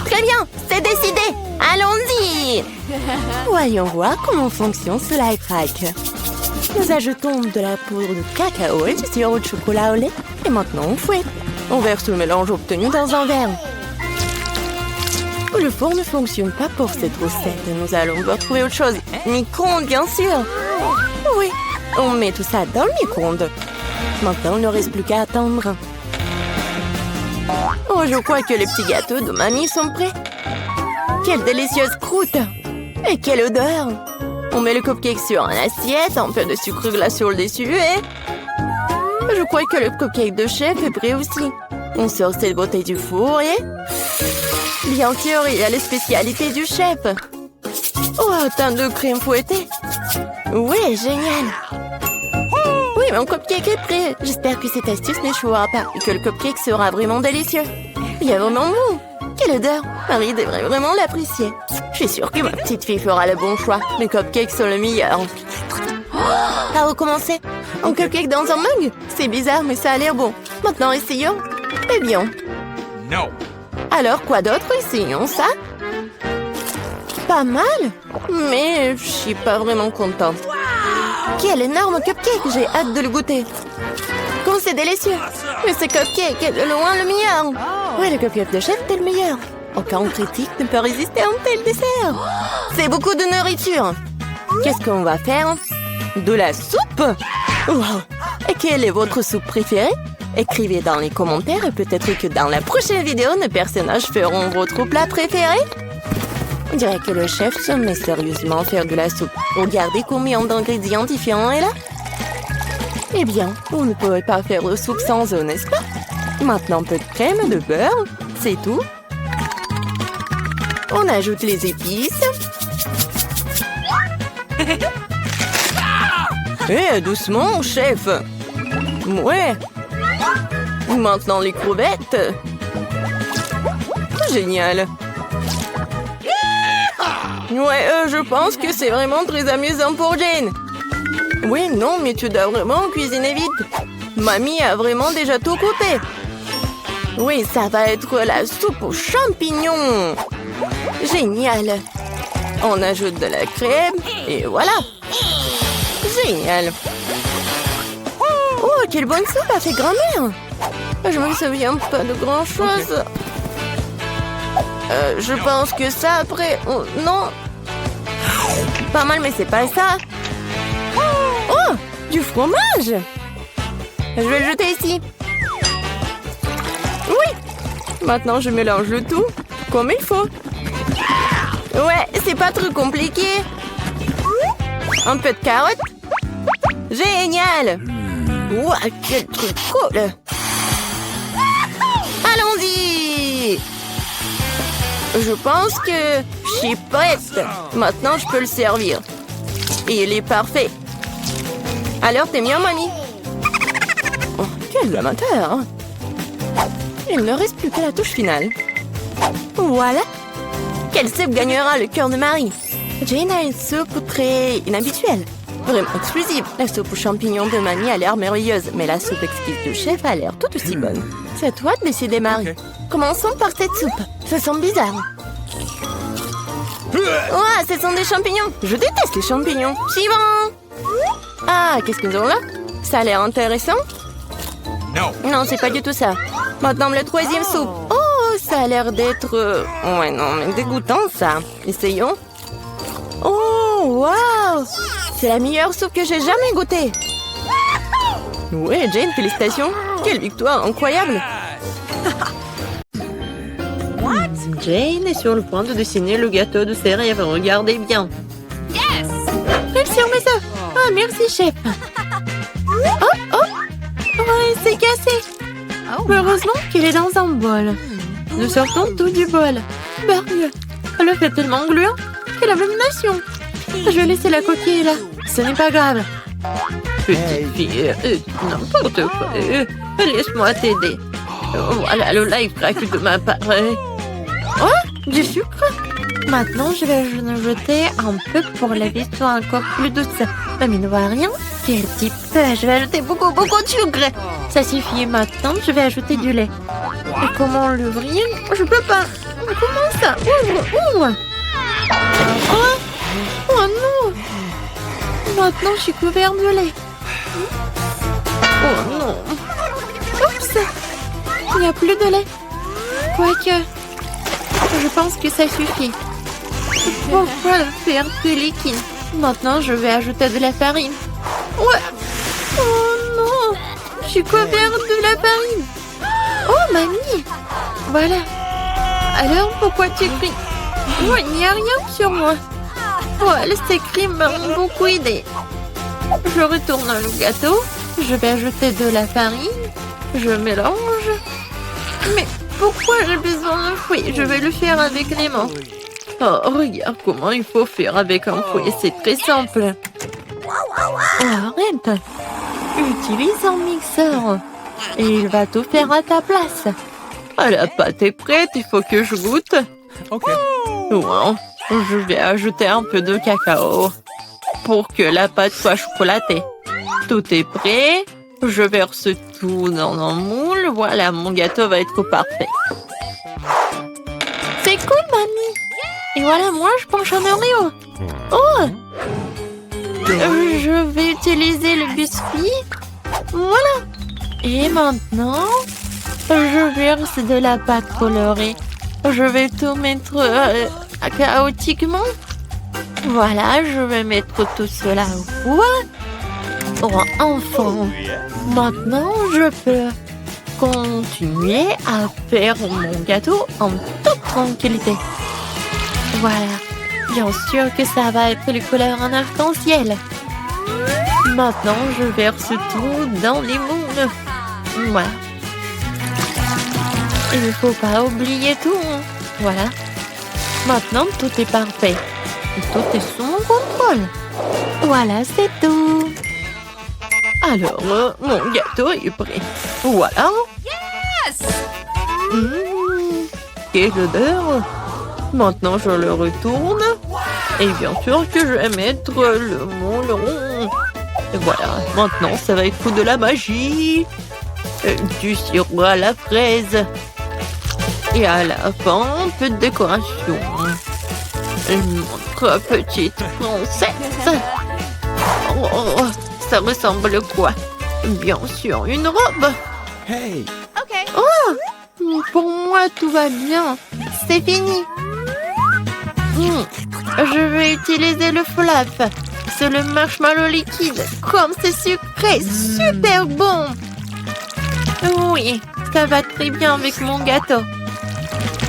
S3: Très bien, c'est décidé. Allons-y! Voyons voir comment fonctionne ce lifehack. Nous ajoutons de la poudre de cacao et du sirop de chocolat au lait. Et maintenant, on fouette. On verse le mélange obtenu dans un verre. Le four ne fonctionne pas pour cette recette. Nous allons devoir trouver autre chose. Micro-ondes, bien sûr. Oui, on met tout ça dans le micro-ondes. Maintenant, il ne reste plus qu'à attendre. Oh, je crois que les petits gâteaux de Mamie sont prêts. Quelle délicieuse croûte! Et quelle odeur! On met le cupcake sur une assiette, un peu de sucre glace sur le dessus et... Je crois que le cupcake de chef est prêt aussi. On sort cette beauté du four et... Bien sûr, il y a les spécialités du chef. Oh, un teint de crème fouettée. Oui, génial. Oui, mon cupcake est prêt. J'espère que cette astuce n'échouera pas et que le cupcake sera vraiment délicieux. Il est vraiment bon. Quelle odeur! Marie devrait vraiment l'apprécier. Je suis sûre que ma petite fille fera le bon choix. Mes cupcakes sont le meilleur. À recommencer. Un cupcake dans un mug? C'est bizarre, mais ça a l'air bon. Maintenant, essayons. Eh bien.
S4: No.
S3: Alors, quoi d'autre? Essayons ça. Pas mal, mais je suis pas vraiment contente. Quel énorme cupcake! J'ai hâte de le goûter. Comme c'est délicieux! Mais ce cupcake est de loin le meilleur! Oui, le cupcake de chef est le meilleur. Aucun critique ne peut résister à un tel dessert. C'est beaucoup de nourriture. Qu'est-ce qu'on va faire? De la soupe? Wow! Et quelle est votre soupe préférée? Écrivez dans les commentaires et peut-être que dans la prochaine vidéo, nos personnages feront votre plat préféré. On dirait que le chef se met sérieusement à faire de la soupe. Regardez combien d'ingrédients différents est là. Eh bien, on ne pourrait pas faire de soupe sans eux, n'est-ce pas? Maintenant, un peu de crème, de beurre, c'est tout. On ajoute les épices. Eh, doucement, chef. Ouais. Maintenant, les crevettes. Génial. Ouais, je pense que c'est vraiment très amusant pour Jane. Oui, non, mais tu dois vraiment cuisiner vite. Mamie a vraiment déjà tout coupé. Oui, ça va être la soupe aux champignons. Génial. On ajoute de la crème et voilà. Génial. Oh, quelle bonne soupe a fait grand-mère. Je me souviens pas de grand-chose. Je pense que ça après... Oh, non. Pas mal, mais c'est pas ça. Oh, du fromage. Je vais le jeter ici. Oui. Maintenant, je mélange le tout comme il faut. Ouais, c'est pas trop compliqué. Un peu de carottes. Génial. Ouah, quel truc cool. Je pense que je suis prête. Maintenant, je peux le servir. Et il est parfait. Alors, t'es bien, mamie? Oh, quel amateur, hein? Il ne reste plus que la touche finale. Voilà. Quelle soupe gagnera le cœur de Marie? Jane a une soupe très inhabituelle. Vraiment exclusive. La soupe aux champignons de mamie a l'air merveilleuse, mais la soupe exquise du chef a l'air tout aussi bonne. C'est à toi de décider, Marie. Commençons par cette soupe. Ça sent bizarre. Oh, ce sont des champignons. Je déteste les champignons. Suivant. Ah, qu'est-ce que nous avons là? Ça a l'air intéressant. Non, c'est pas du tout ça. Maintenant, le troisième soupe. Oh, ça a l'air d'être... Ouais, non, mais dégoûtant, ça. Essayons. Oh, waouh! C'est la meilleure soupe que j'ai jamais goûtée. Ouais, Jane, félicitations. Quelle victoire incroyable. Jane est sur le point de dessiner le gâteau de ses rêves. Regardez bien. Yes! Réussir mes œufs. Ah, merci, chef. Oh, oh! Ouais, c'est cassé. Heureusement qu'il est dans un bol. Nous sortons tout du bol. Bargue. Le fait tellement gluant quelle abomination. Je vais laisser la coquille là. Ce n'est pas grave. Petite fille, n'importe quoi. Laisse-moi t'aider. Voilà le life crack de ma part. Oh, du sucre. Maintenant, je vais en jeter un peu pour la vie soit encore plus douce. Mamie ne voit rien. Quel petit peu. Je vais ajouter beaucoup de sucre. Ça suffit. Maintenant, je vais ajouter du lait. Et comment l'ouvrir? Je peux pas. Comment ça? Ouvre. Oh non. Maintenant, je suis couvert de lait. Oh non. Oups. Il n'y a plus de lait. Quoique, je pense que ça suffit. Pourquoi le faire plus liquide? Maintenant, je vais ajouter de la farine. Ouais. Oh non. Je suis couvert de la farine. Oh, mamie. Voilà. Alors, pourquoi tu cries? Oh, il n'y a rien sur moi. Ouais, ces crimes m'ont beaucoup aidé. Je retourne le gâteau. Je vais ajouter de la farine. Je mélange. Mais pourquoi j'ai besoin d'un fouet? Je vais le faire avec les mains. Oh, regarde comment il faut faire avec un fouet. C'est très simple. Oh, arrête. Utilise un mixeur. Et il va tout faire à ta place. Ah, la pâte est prête. Il faut que je goûte.
S4: Ok.
S3: Wow. Je vais ajouter un peu de cacao pour que la pâte soit chocolatée. Tout est prêt. Je verse tout dans un moule. Voilà, mon gâteau va être parfait. C'est cool, mamie. Et voilà, moi, je penche un Oreo. Oh! Je vais utiliser le biscuit. Voilà. Et maintenant, je verse de la pâte colorée. Je vais tout mettre chaotiquement. Voilà, je vais mettre tout cela au four. Oh, enfin. Maintenant, je peux continuer à faire mon gâteau en toute tranquillité. Voilà. Bien sûr que ça va être les couleurs en arc-en-ciel. Maintenant, je verse tout dans les moules. Voilà. Il ne faut pas oublier tout. Voilà. Maintenant, tout est parfait. Tout est sous mon contrôle. Voilà, c'est tout. Alors, mon gâteau est prêt. Voilà. Yes! Quelle odeur! Maintenant, je le retourne. Et bien sûr que je vais mettre le moule rond. Et voilà. Maintenant, ça va être de la magie. Du sirop à la fraise. Et à la fin, un peu de décoration. Notre petite princesse. Oh, ça ressemble à quoi? Bien sûr, une robe.
S4: Hey.
S3: Oh, pour moi, tout va bien. C'est fini. Je vais utiliser le flap. C'est le marshmallow liquide. Comme c'est sucré, super bon. Oui, ça va très bien avec mon gâteau.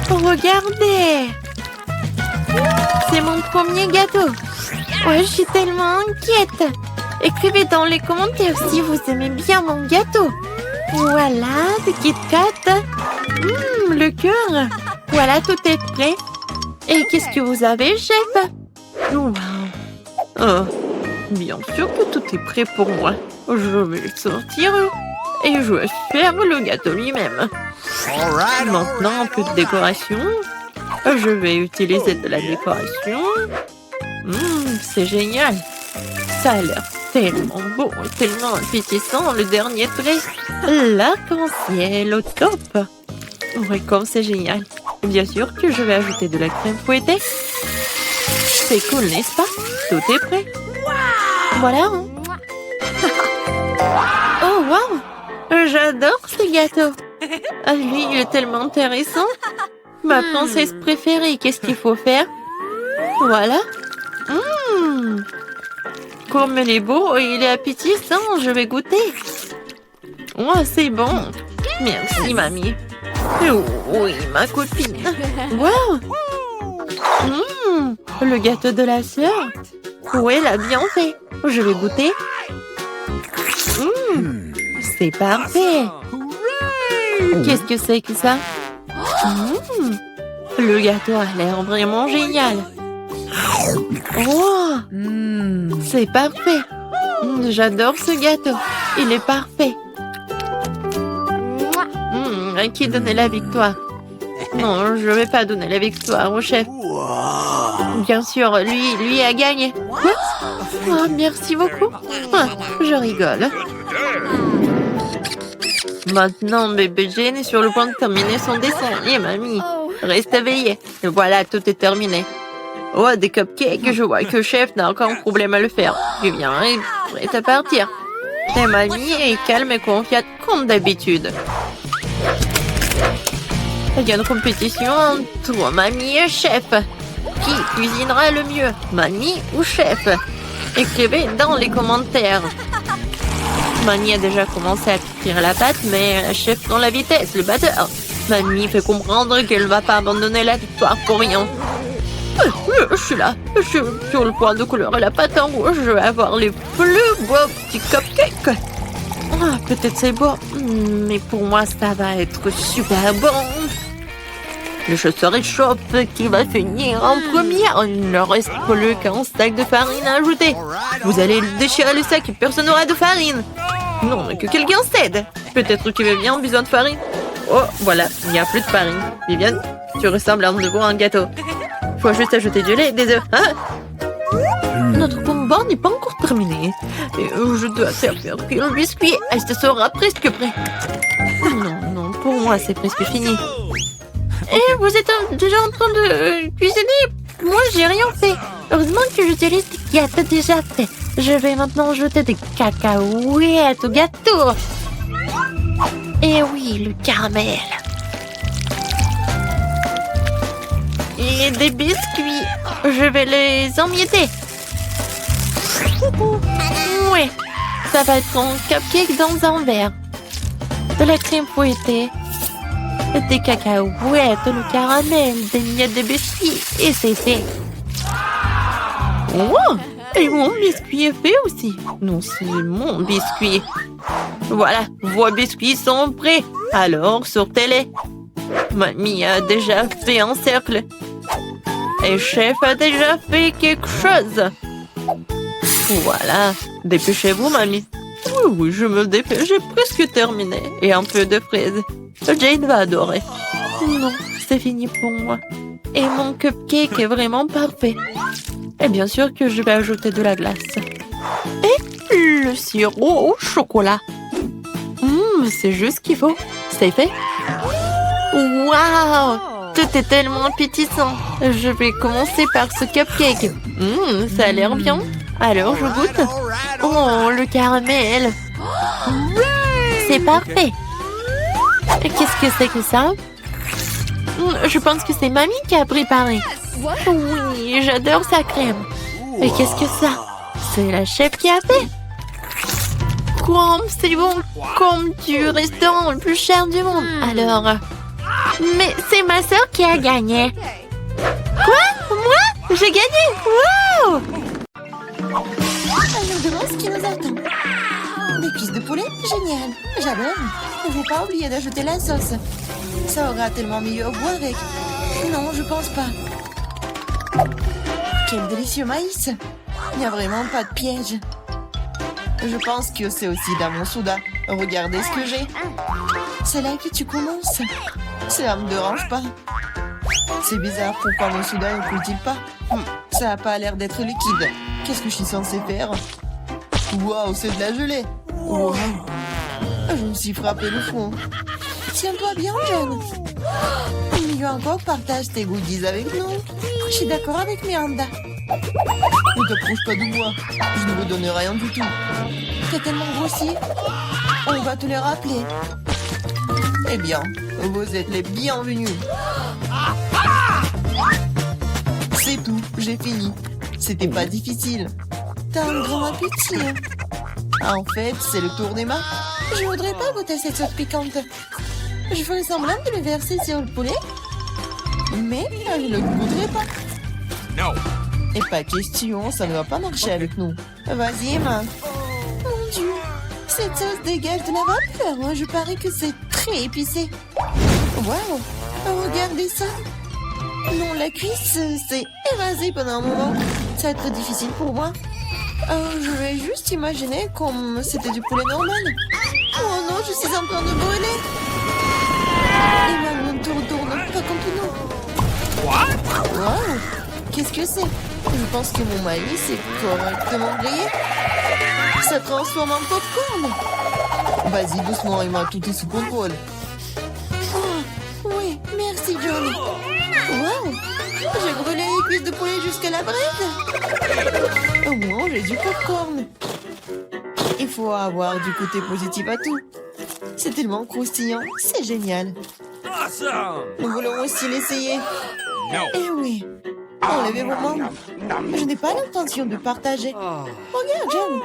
S3: Regardez. C'est mon premier gâteau. Ouais, je suis tellement inquiète. Écrivez dans les commentaires si vous aimez bien mon gâteau. Voilà, le Kit Kat. Le cœur. Voilà, tout est prêt. Et qu'est-ce que vous avez, chef? Wow. Oh, bien sûr que tout est prêt pour moi. Je vais le sortir et je vais faire le gâteau lui-même. Maintenant, un peu de décoration. Je vais utiliser de la décoration. C'est génial. Ça a l'air tellement beau et tellement appétissant. Le dernier trait, l'arc-en-ciel au top. Oui, comme c'est génial. Bien sûr que je vais ajouter de la crème fouettée. C'est cool, n'est-ce pas? Tout est prêt. Voilà. Hein. Oh, wow! J'adore ce gâteau. Ah, lui, il est tellement intéressant. Ma princesse préférée, qu'est-ce qu'il faut faire? Voilà. Comme il est beau et il est appétissant, je vais goûter. Oh, c'est bon. Merci, mamie. Oh, oui, ma copine. Wow! Le gâteau de la sœur. Oui, elle a bien fait. Je vais goûter. C'est parfait. Qu'est-ce que c'est que ça? Le gâteau a l'air vraiment génial. Oh, c'est parfait. J'adore ce gâteau. Il est parfait. Qui donnait la victoire? Non, je ne vais pas donner la victoire au chef. Bien sûr, lui a gagné. Quoi? Oh, merci beaucoup. Ah, je rigole. Maintenant, bébé Jane est sur le point de terminer son dessin. Et mamie, reste éveillée. Et voilà, tout est terminé. Oh, des cupcakes. Je vois que le chef n'a aucun problème à le faire. Tu viens et prête à partir. Et mamie est calme et confiante comme d'habitude. Il y a une compétition entre mamie et chef. Qui cuisinera le mieux, mamie ou chef? Écrivez dans les commentaires. Mamie a déjà commencé à cuire la pâte, mais chef prend la vitesse, le batteur. Mamie fait comprendre qu'elle ne va pas abandonner la victoire pour rien. Je suis là. Je suis sur le point de colorer la pâte en rouge. Je vais avoir les plus beaux petits cupcakes. Ah, peut-être c'est beau, mais pour moi, ça va être super bon. Le chasseur échoppe qui va finir en première. Il ne reste plus qu'un sac de farine à ajouter. Vous allez déchirer le sac et personne n'aura de farine. Non, mais que quelqu'un cède. Peut-être que Viviane a besoin de farine. Oh, voilà, il n'y a plus de farine. Viviane, tu ressembles à un gâteau. Faut juste ajouter du lait et des œufs. Hein? Notre combat n'est pas encore terminé. Et je dois servir le biscuit. Elle se sera presque prêt. Non, pour moi, c'est presque fini. Et vous êtes déjà en train de cuisiner? Moi, j'ai rien fait. Heureusement que j'utilise ce qui a été déjà fait. Je vais maintenant jeter des cacahuètes au gâteau. Et oui, le caramel. Et des biscuits. Je vais les emietter. Oui, ça va être un cupcake dans un verre. De la crème fouettée. Des cacahuètes, le caramel, des miettes de biscuits. Et c'est fait. Oh, et mon biscuit est fait aussi. Non, c'est mon biscuit. Voilà, vos biscuits sont prêts. Alors, sortez-les. Mamie a déjà fait un cercle. Et chef a déjà fait quelque chose. Voilà, dépêchez-vous, mamie. Oui, je me dépêche, j'ai presque terminé. Et un peu de fraises. Jane va adorer. Non, c'est fini pour moi. Et mon cupcake est vraiment parfait. Et bien sûr que je vais ajouter de la glace. Et le sirop au chocolat. C'est juste ce qu'il faut. C'est fait. Waouh! Tout est tellement appétissant. Je vais commencer par ce cupcake. Ça a l'air bien. Alors, je goûte. Oh, le caramel. C'est parfait. Qu'est-ce que c'est que ça? Je pense que c'est mamie qui a préparé. Oui, j'adore sa crème. Et qu'est-ce que ça? C'est la chef qui a fait. Quoi? C'est bon, comme du restaurant le plus cher du monde. Alors... Mais c'est ma sœur qui a gagné. Quoi? Moi? J'ai gagné? Wow!
S5: Je me demande ce qui nous attend. Des cuisses de poulet? Génial. J'adore. Il ne faut pas oublier d'ajouter la sauce. Ça aura tellement mieux au goût avec. Non, je pense pas. quel délicieux maïs. Il n'y a vraiment pas de piège. Je pense que c'est aussi dans mon soda. Regardez ce que j'ai. C'est là que tu commences. Cela me dérange pas. C'est bizarre, pourquoi mon soda ne coule-t-il pas? Ça a pas l'air d'être liquide. Qu'est-ce que je suis censée faire? Waouh, c'est de la gelée. Wow. Je me suis frappé le front. Tiens-toi bien, jeune. Mieux encore, partage tes goodies avec nous. Je suis d'accord avec Miranda. Ne t'approche pas de moi. Je ne vous donne rien du tout. T'es tellement grossi. On va te le rappeler. Eh bien, vous êtes les bienvenus. C'est tout, j'ai fini. C'était pas difficile. T'as un grand appétit. Hein. En fait, c'est le tour des mains. Je voudrais pas goûter cette sauce piquante. Je ferais semblant de le verser sur le poulet. Mais je ne le goûterai pas.
S4: No.
S5: Et pas question, ça ne va pas marcher avec nous. Vas-y, Emma. Mon Dieu, cette sauce dégage de la vapeur. Moi, je parie que c'est très épicé. Waouh, regardez ça. Non, la cuisse s'est évasée pendant un moment. Ça va être difficile pour moi. Je vais juste imaginer comme c'était du poulet normal. Oh non, je suis en train de brûler. Emma ne tourne pas contre nous. Waouh, qu'est-ce que c'est? Je pense que mon maïs est correctement grillé. Ça transforme en popcorn. Vas-y, doucement, Emma, tout est sous contrôle. Oh, oui, merci, John. Waouh, j'ai brûlé les cuisses de poulet jusqu'à la braise. Au moins, j'ai du popcorn. Il faut avoir du côté positif à tout. C'est tellement croustillant, c'est génial.
S4: Awesome.
S5: Nous voulons aussi l'essayer.
S4: No.
S5: Eh oui, enlevez vos mains. Je n'ai pas l'intention de partager. Regarde, John.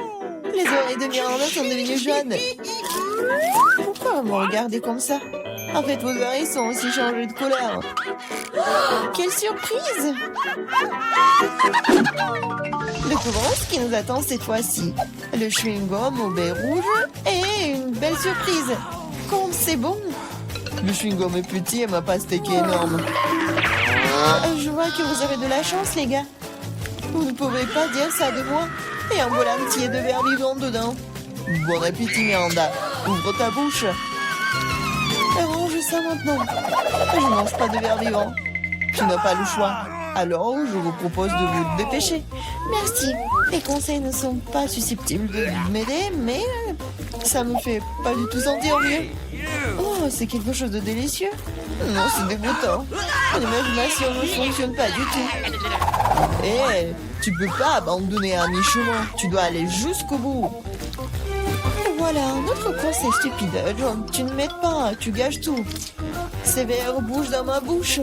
S5: Les oreilles de Miranda sont devenues jaunes. Pourquoi vous me regardez comme ça? En fait, vos oreilles sont aussi changées de couleur. Quelle surprise! Découvrons ce qui nous attend cette fois-ci. Le chewing-gum au baie rouge et une belle surprise. Comme c'est bon! Le chewing-gum est petit et ma pastèque est énorme. Je vois que vous avez de la chance, les gars. Vous ne pouvez pas dire ça de moi. Et un bol entier de verre vivant dedans. Bon appétit, Miranda. Ouvre ta bouche. Range ça maintenant. Je ne mange pas de verre vivant. Tu n'as pas le choix. Alors, je vous propose de vous dépêcher. Merci. Les conseils ne sont pas susceptibles de m'aider, mais ça me fait pas du tout sentir mieux. Oh, c'est quelque chose de délicieux. Non, c'est dégoûtant. L'imagination ne fonctionne pas du tout. Eh, tu peux pas abandonner à mi-chemin. Tu dois aller jusqu'au bout. Voilà, un autre conseil stupide. John, tu ne m'aides pas, tu gâches tout. Ces verres bougent dans ma bouche.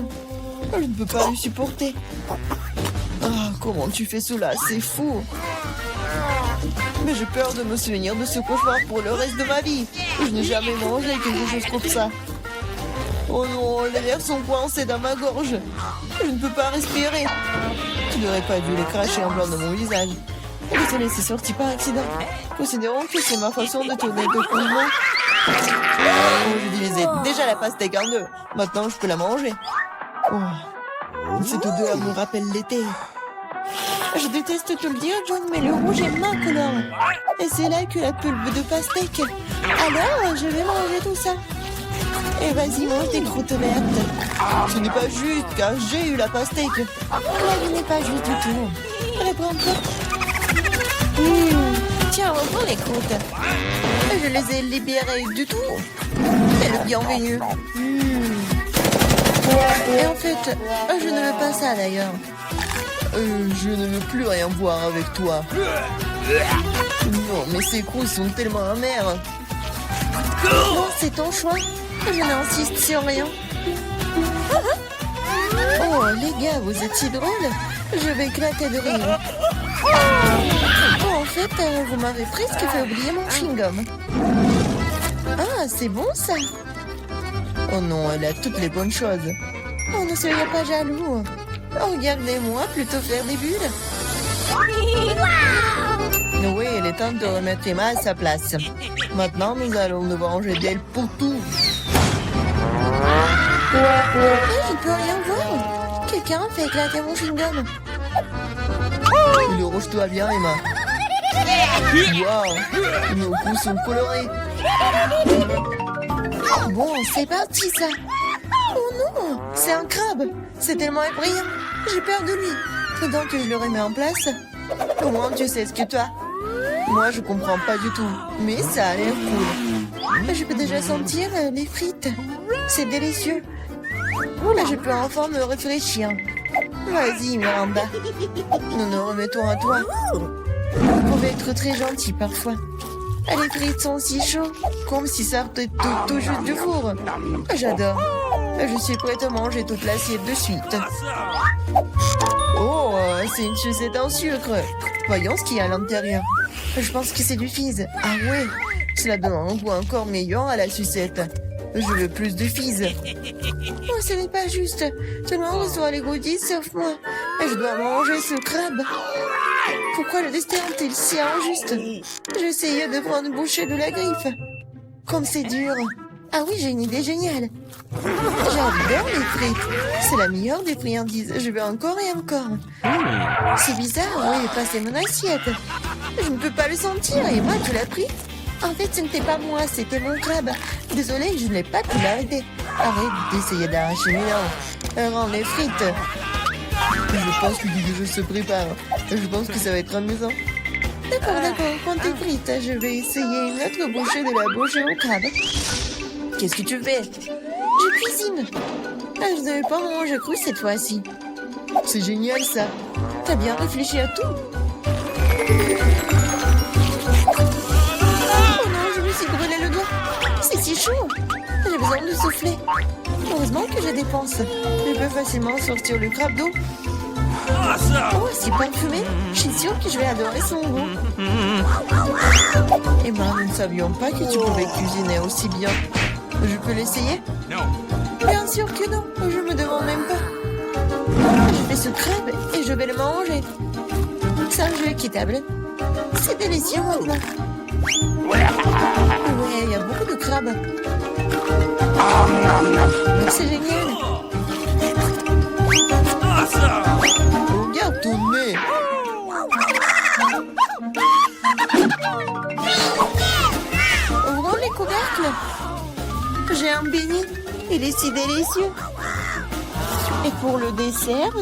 S5: Je ne peux pas le supporter. Ah, comment tu fais cela? C'est fou. Mais j'ai peur de me souvenir de ce cauchemar pour le reste de ma vie. Je n'ai jamais mangé quelque chose comme ça. Oh non, les verres sont coincés dans ma gorge. Je ne peux pas respirer. Tu n'aurais pas dû les cracher en blanc dans mon visage. Désolé, c'est sorti par accident. Considérons que c'est ma façon de tourner de coulement. Oh, je divisais déjà la pastèque en deux. Maintenant, je peux la manger. Oh, cette odeur me rappelle l'été. Je déteste te le dire, John, mais le rouge est ma couleur. Et c'est là que la pulpe de pastèque. Alors, je vais manger tout ça. Et vas-y, mange tes croûtes vertes. Ce n'est pas juste, car j'ai eu la pastèque. La vie n'est pas juste du tout. Reprends-toi. Tiens, reprends les croûtes. Je les ai libérées du tout. C'est le bienvenu. Et en fait, je ne veux pas ça d'ailleurs. Je ne veux plus rien voir avec toi. Non, mais ces croûtes sont tellement amères. Non, c'est ton choix. Je n'insiste sur rien. Oh, les gars, vous êtes si drôles. Je vais éclater de rire. Oh, en fait, vous m'avez presque fait oublier mon chewing-gum. Ah, c'est bon ça. Oh non, elle a toutes les bonnes choses. Oh, ne soyez pas jaloux. Regardez-moi plutôt faire des bulles. Oui, il est temps de remettre Emma à sa place. Maintenant, nous allons nous venger d'elle pour tout. Je ne peux rien voir. Quelqu'un fait éclater mon chewing-gum. Rouge-toi bien, Emma. Waouh, nos coups sont colorés. Bon, c'est parti, ça. Oh non, c'est un crabe. C'est tellement effrayant. J'ai peur de lui. Faudrait que je le remets en place. Au moins, tu sais ce que toi. Moi, je comprends pas du tout. Mais ça a l'air cool. Je peux déjà sentir les frites. C'est délicieux. Là, je peux enfin me réfléchir. Vas-y, Miranda. Nous nous remettons à toi. Vous pouvez être très gentil parfois. Les frites sont si chaudes, comme si ça sortait tout juste du four. J'adore. Je suis prête à manger toute l'assiette de suite. Oh, c'est une sucette en sucre. Voyons ce qu'il y a à l'intérieur. Je pense que c'est du fizz. Ah ouais, cela donne un goût encore meilleur à la sucette. Je veux plus de fizz. Oh, ce n'est pas juste. Tout le monde reçoit les goodies sauf moi. Je dois manger ce crabe. Pourquoi le destin est-il si injuste? J'essayais de prendre une bouchée de la griffe. Comme c'est dur. Ah oui, j'ai une idée géniale. J'adore les frites. C'est la meilleure des friandises. Je veux encore et encore. C'est bizarre, oui, passer mon assiette. Je ne peux pas le sentir. Et moi, tu l'as pris? En fait, ce n'était pas moi, c'était mon crabe. Désolée, je n'ai pas pu l'arrêter. Arrête d'essayer d'arracher mes dents. Rends les frites. Je pense que le jeu se prépare. Je pense que ça va être amusant. D'accord, prends tes frites. Je vais essayer une autre bouchée de la bouche au crabe. Qu'est-ce que tu fais? Je cuisine. Je ne devais pas manger cru cette fois-ci. C'est génial ça. T'as bien réfléchi à tout. Oh non, je me suis brûlé le doigt. C'est si chaud. J'ai besoin de souffler. Heureusement que je dépense. Je peux facilement sortir le crabe d'eau. Oh, c'est parfumé. Je suis sûre que je vais adorer son goût. Eh ben, nous ne savions pas que tu pouvais cuisiner aussi bien. Je peux l'essayer? Bien sûr que non. Je me demande même pas. Je fais ce crabe et je vais le manger. C'est un jeu équitable. C'est délicieux maintenant. Ouais, il y a beaucoup de crabes. C'est génial. Regarde ton nez. Ouvrons les couvercles. J'ai un beignet. Il est si délicieux. Et pour le dessert?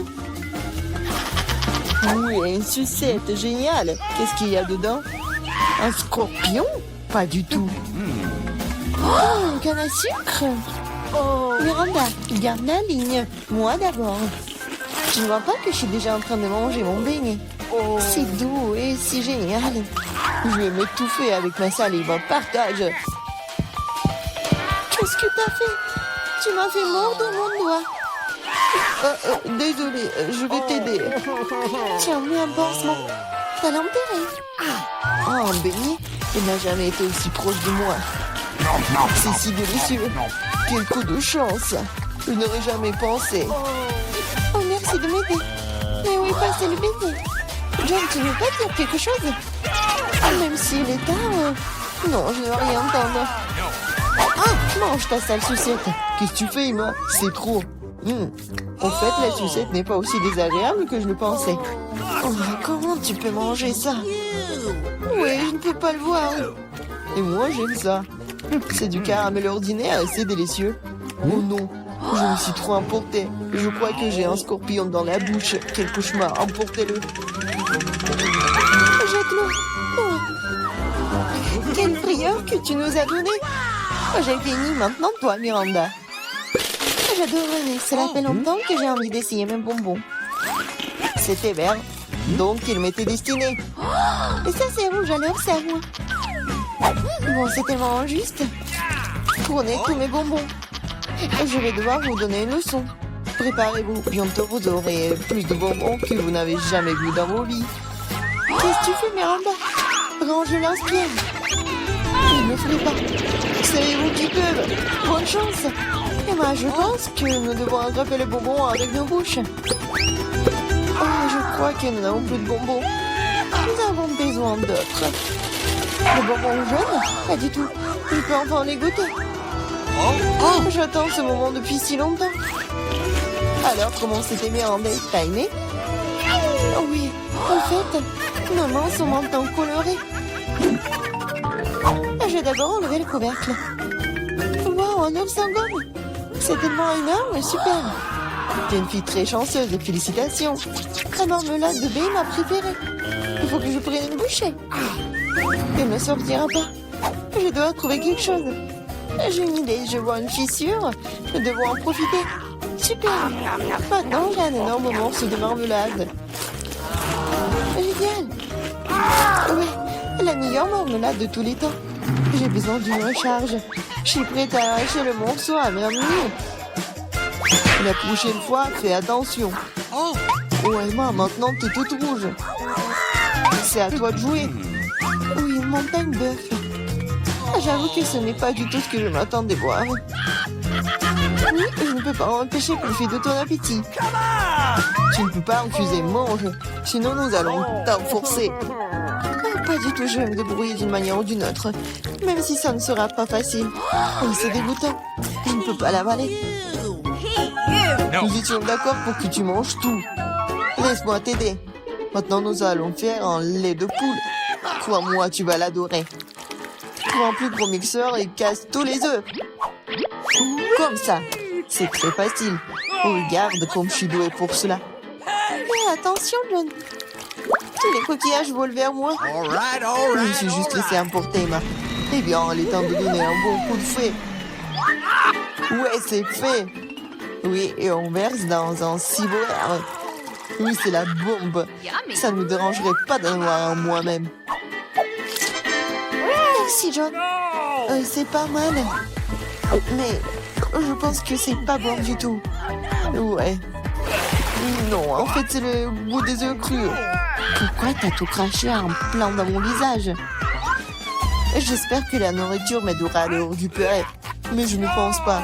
S5: Oui, une sucette géniale. Qu'est-ce qu'il y a dedans? Un scorpion? Pas du tout. Oh, une canne à sucre. Oh, Miranda, garde la ligne. Moi d'abord. Tu ne vois pas que je suis déjà en train de manger mon beignet? C'est doux et si génial. Je vais m'étouffer avec ma salive. Partage. Qu'est-ce que t'as fait? Tu m'as fait mordre mon doigt. Désolé, je vais t'aider. Tiens, mets un pansement. T'as l'enterré. Oh, un beignet? Il n'a jamais été aussi proche de moi. C'est si délicieux. Quel coup de chance. Je n'aurais jamais pensé. Oh, merci de m'aider. Mais où est passé le beignet? John, tu ne veux pas dire quelque chose? Même s'il est tard... Non, je ne veux rien entendre. Ah, mange ta sale sucette. Qu'est-ce que tu fais, Emma? C'est trop. En fait, la sucette n'est pas aussi désagréable que je le pensais. Oh, comment tu peux manger ça? Oui, je ne peux pas le voir. Et moi, j'aime ça. C'est du caramel ordinaire et c'est délicieux. Oh non, je me suis trop emportée. Je crois que j'ai un scorpion dans la bouche. Quel cauchemar, emportez-le. Jette-le. Oh. Quelle frayeur que tu nous as donné. J'ai fini, maintenant toi, Miranda. J'adore René, cela fait longtemps que j'ai envie d'essayer mes bonbons. C'était vert, donc il m'était destiné. Et ça c'est rouge, alors c'est à moi. Bon, c'est tellement injuste. Prenez tous mes bonbons. Je vais devoir vous donner une leçon. Préparez-vous, bientôt vous aurez plus de bonbons que vous n'avez jamais vu dans vos vies. Qu'est-ce que tu fais, Miranda? Range l'inspire. Il ne fait pas. C'est vous qui peuvent. Bonne chance. Et moi, je pense que nous devons attraper les bonbons avec nos bouches. Oh, je crois que nous n'avons plus de bonbons. Nous avons besoin d'autres. Les bonbons jaunes? Pas du tout. Je peux enfin les goûter. Oh, j'attends ce moment depuis si longtemps. Alors, comment c'était Miranda? T'as aimé? Oh oui. En fait, maman, son menton coloré. Je vais d'abord enlever le couvercle. Wow, un œuf sans gomme. C'est tellement énorme, super. T'es une fille très chanceuse et félicitations. La marmelade de baie est ma préférée. Il faut que je prenne une bouchée. Elle ne sortira pas. Je dois trouver quelque chose. J'ai une idée, je vois une fissure. Nous devons en profiter. Super. Maintenant, j'ai un énorme morceau de marmelade. Génial. Ouais, la meilleure marmelade de tous les temps. J'ai besoin d'une recharge. Je suis prête à arracher le morceau à 20 minutes. La prochaine fois, fais attention. Oh Emma, maintenant t'es toute rouge. C'est à toi de jouer. Oui, une montagne d'œufs. J'avoue que ce n'est pas du tout ce que je m'attendais voir. Oui, je ne peux pas empêcher profiter de ton appétit. Tu ne peux pas refuser, mange. Sinon nous allons t'enforcer. Pas du tout, je vais me débrouiller d'une manière ou d'une autre. Même si ça ne sera pas facile. Oui, c'est dégoûtant. Je ne peux pas l'avaler. Nous étions d'accord pour que tu manges tout. Laisse-moi t'aider. Maintenant, nous allons faire un lait de poule. Crois-moi, tu vas l'adorer. Prends un plus gros mixeur et casse tous les œufs. Comme ça. C'est très facile. Regarde comme je suis douée pour cela. Mais attention, John. Tous les coquillages volent vers moi. Je me suis juste laissé emporter, Emma. Eh bien, il est temps de donner un bon coup de fouet. Ouais, c'est fait. Oui, et on verse dans un ciboire. Oui, c'est la bombe. Ça ne me dérangerait pas d'en avoir un moi-même. Merci, John. C'est pas mal. Mais je pense que c'est pas bon du tout. Ouais. Non, en fait, c'est le goût des œufs crus. Pourquoi t'as tout craché en plein dans mon visage? J'espère que la nourriture m'aidera à le récupérer. Mais je ne pense pas.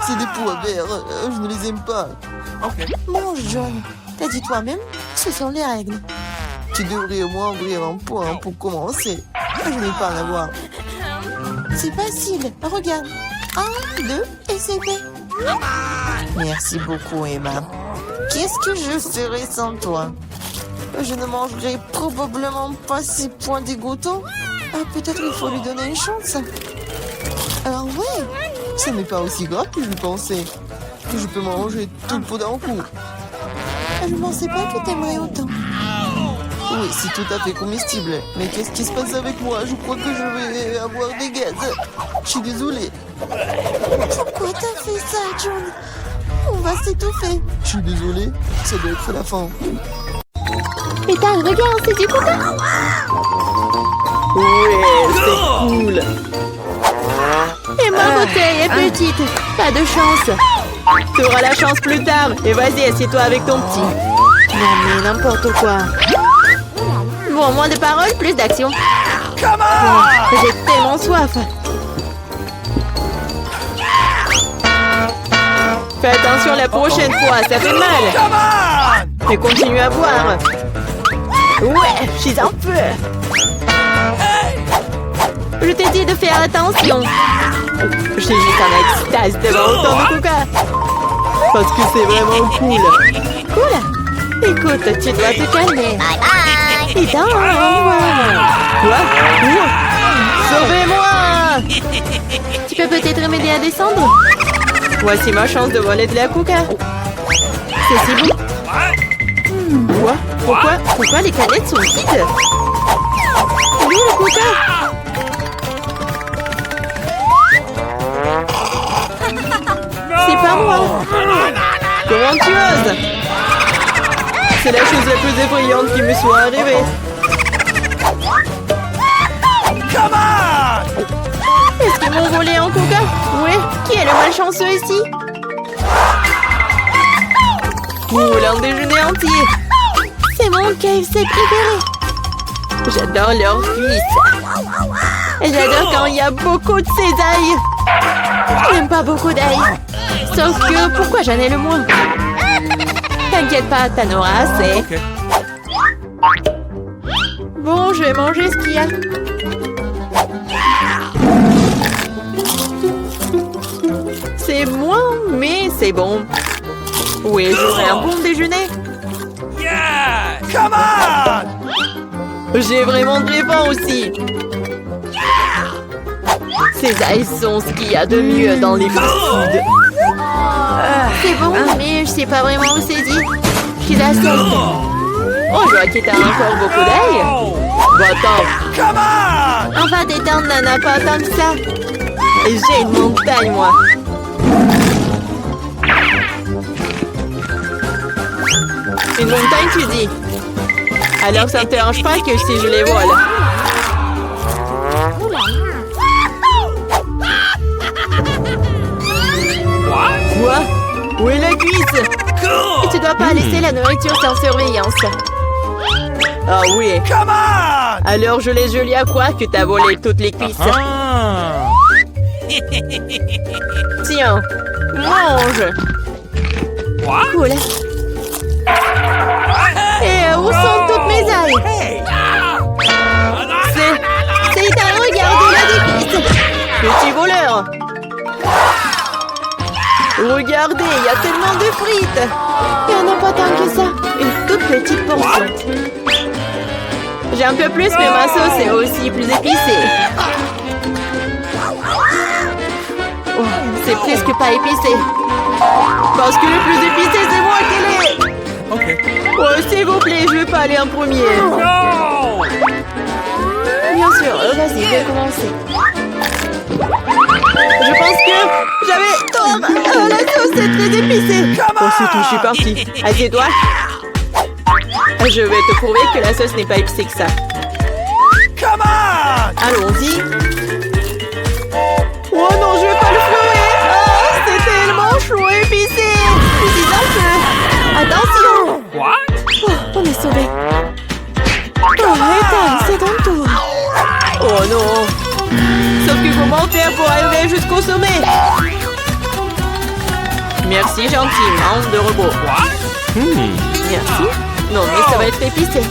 S5: C'est des pois verts. Je ne les aime pas. Mange, John. T'as dit toi-même, ce sont les règles. Tu devrais au moins ouvrir un pot pour commencer. Je n'ai pas à en avoir. C'est facile. Regarde. 1, 2, et c'est fait. Merci beaucoup, Emma. Qu'est-ce que je ferais sans toi? Je ne mangerai probablement pas ces points dégoûtants. Peut-être il faut lui donner une chance. Alors ouais, ce n'est pas aussi grave que je pensais. Je peux manger tout le pot d'un coup. Je ne pensais pas que t'aimerais autant. Oui, c'est tout à fait comestible. Mais qu'est-ce qui se passe avec moi? Je crois que je vais avoir des gaz. Je suis désolée. Pourquoi t'as fait ça, John? On va s'étouffer. Je suis désolée, ça doit être la fin.
S3: Pétard, regarde, c'est du coca.
S1: Ouais, c'est cool.
S3: Et ma bouteille est petite. Pas de chance.
S1: Tu auras la chance plus tard. Et vas-y, assieds-toi avec ton petit.
S3: Non mais n'importe quoi. Bon, moins de paroles, plus d'action. J'ai tellement soif.
S1: Fais attention la prochaine fois, ça fait mal. Et continue à boire.
S3: Ouais, je suis un peu. Je t'ai dit de faire attention.
S1: Je suis juste en extase devant autant de coca. Parce que c'est vraiment cool.
S3: Cool. Écoute, tu dois te calmer. Et dans
S1: Quoi? Sauvez-moi!
S3: Tu peux peut-être m'aider à descendre?
S1: Voici ma chance de voler de la coca.
S3: C'est si bon.
S1: Quoi?
S3: Pourquoi les canettes sont vides? Où est le coca? C'est pas moi.
S1: Comment tu oses? C'est la chose la plus effrayante qui me soit arrivée.
S3: Est-ce qu'ils m'ont volé un coca? Ouais, qui est le malchanceux ici?
S1: L'un déjeuner entier.
S3: C'est mon KFC préféré.
S1: J'adore leur cuisse.
S3: Et j'adore quand il y a beaucoup de cisailles. Je n'aime pas beaucoup d'ail. Sauf que, pourquoi j'en ai le moins? T'inquiète pas, t'en auras assez. Bon, je vais manger ce qu'il y a.
S1: C'est moins, mais c'est bon. Oui, j'aurai un bon déjeuner.
S4: Yeah! Come on!
S1: J'ai vraiment très faim aussi. Ces ice sont ce qu'il y a de mieux dans les fast-foods.
S3: C'est bon, mais je sais pas vraiment où c'est dit. Je suis la seule.
S1: Oh, je vois que t'as encore beaucoup d'ail. Bon, attends,
S4: Come on!
S3: On va détendre, Nana, pas tant que ça.
S1: j'ai une montagne, moi. Une montagne, tu dis? Alors, ça ne te dérange pas que si je les vole? Quoi? Où est la cuisse?
S4: Cool!
S3: Tu dois pas laisser la nourriture sans surveillance.
S1: Ah oui.
S4: Come on!
S1: Alors, je laisse Julia croire que t'as volé toutes les cuisses.
S4: Ah.
S1: Tiens, mange.
S4: What?
S3: Cool. Et où sont toutes mes ailes?
S4: Hey!
S1: C'est
S3: C'est italien, regardez là des cuisses.
S1: petit voleur. Regardez, il y a tellement de frites.
S3: Il y en a pas tant que ça.
S1: Une toute petite portion. J'ai un peu plus, mais ma sauce est aussi plus épicée. Oh, c'est presque pas épicé. Parce que le plus épicé, c'est moi qui l'ai.
S4: Okay.
S1: Oh, s'il vous plaît, je veux pas aller en premier.
S4: No!
S3: Bien sûr, vas-y, je vais commencer.
S1: Je pense que j'avais tort. La sauce est très épicée. Oh, c'est tout, je suis partie. Assieds-toi. Je vais te prouver que la sauce n'est pas épicée que ça.
S4: Come on!
S1: Allons-y. Oh non, je vais pas le flouer. Ah, c'est tellement chaud et épicé. Dis donc. Attention.
S4: What?
S3: Oh, on est sauvés. Oh, Ethan, c'est ton tour.
S1: Oh non. Sauf que comment faire pour arriver jusqu'au sommet? Merci gentiment de robot. Merci. Non mais ça va être épicé.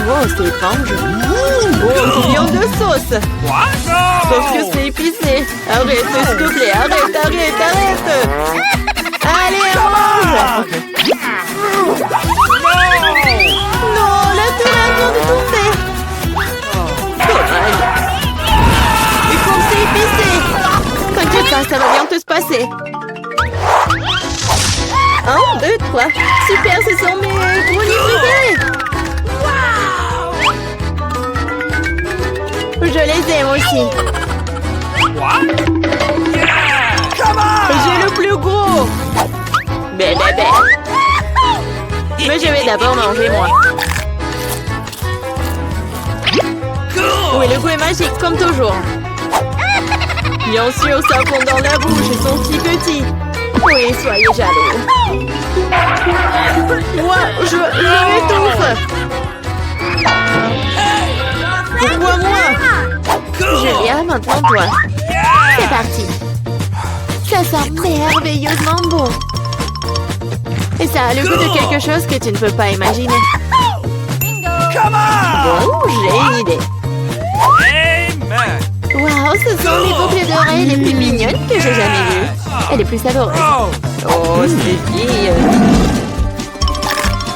S1: Oh, c'est étrange. Oh, combien de sauce.
S4: What? No!
S1: Sauf que c'est épicé. Arrête, s'il te plaît. Arrête. Allez, mange. Non, la tomate vient de tomber. Dommage. Et comme c'est épicé. T'inquiète pas, ça va bien te se passer. 1, 2, 3. Super, ce sont mes brownies préférés. Je les aime aussi.
S4: What? Yeah! Come on!
S1: J'ai le plus gros. Bé. Mais je vais d'abord manger moi. Oui, le goût est magique, comme toujours. Bien sûr, ça fond dans la bouche, ils sont si petits. Oui, soyez jaloux. Moi, je m'étouffe. Pourquoi moi?
S3: Julia, maintenant toi. C'est parti. Ça sent merveilleusement bon. Et ça a le goût de quelque chose que tu ne peux pas imaginer.
S4: Come on!
S1: Bon, j'ai une idée.
S4: Amen!
S3: Waouh, ce sont les boucles d'oreilles les plus mignonnes que j'ai jamais vues. Et les plus savoureuses.
S4: Oh!
S1: Oh, c'est fille.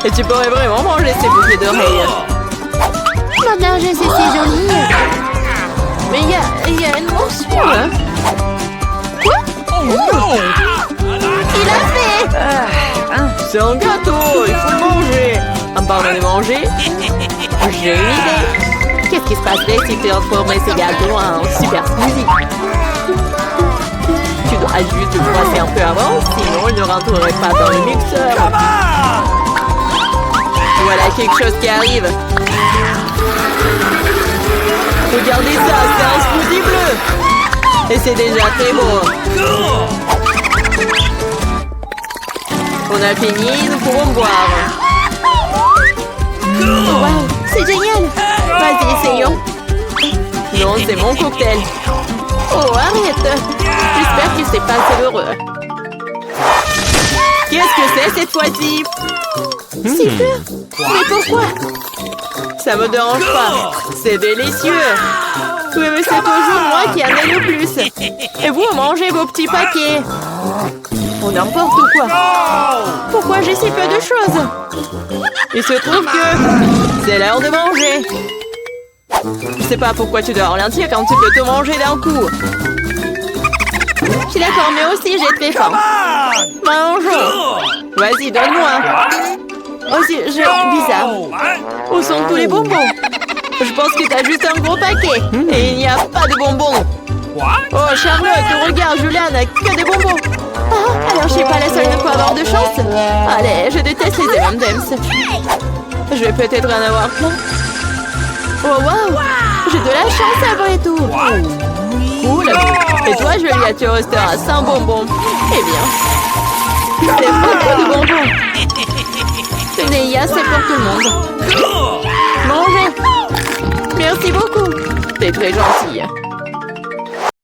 S1: Et tu pourrais vraiment manger ces boucles d'oreilles.
S3: Maintenant, je sais, c'est joli. Mais il y a une morsure. Hein? Quoi?
S4: Oh no!
S3: Il a fait.
S1: C'est un gâteau, il faut le manger. En parlant de manger, j'ai une idée. Qu'est-ce qui se passerait si tu transformais ce gâteau en super smoothie? Tu dois juste le brasser un peu avant, sinon il ne rentrerait pas dans le mixeur.
S4: Come on!
S1: Voilà quelque chose qui arrive. Regardez ça, c'est un smoothie bleu. Et c'est déjà très beau. On a fini, nous pourrons boire.
S3: Waouh, c'est génial.
S1: Vas-y, essayons. Non, c'est mon cocktail. Oh, arrête. J'espère que c'est pas savoureux. Qu'est-ce que c'est cette fois-ci?
S3: Super. Mais pourquoi?
S1: Ça me dérange pas. C'est délicieux. Oui, mais c'est toujours moi qui en ai le plus. Et vous mangez vos petits paquets. On n'importe quoi. Pourquoi
S3: moi j'ai si peu de choses.
S1: Il se trouve que c'est l'heure de manger. Je sais pas pourquoi tu dois ralentir quand tu peux tout manger d'un coup.
S3: Je suis d'accord, mais aussi j'ai très faim.
S4: Come
S3: Mangeons.
S4: on!
S1: Vas-y, donne-moi.
S3: Aussi, bizarre.
S4: What?
S1: Où sont tous les bonbons? Je pense que t'as juste un gros paquet. Et il n'y a pas de bonbons.
S4: What?
S1: Oh, Charlotte, regarde, Julia n'a que des bonbons.
S3: Ah, alors je suis pas la seule à pas avoir de chance. Allez, je déteste les M&M's.
S1: Je vais peut-être en avoir plein.
S3: Oh wow, j'ai de la chance après tout.
S1: Cool. Et toi, Julia, tu resteras sans bonbons. Eh bien, c'est beaucoup de bonbons.
S3: Tenez, il y a assez pour tout le monde.
S4: Cool!
S1: Mangez. Merci beaucoup. T'es très gentille.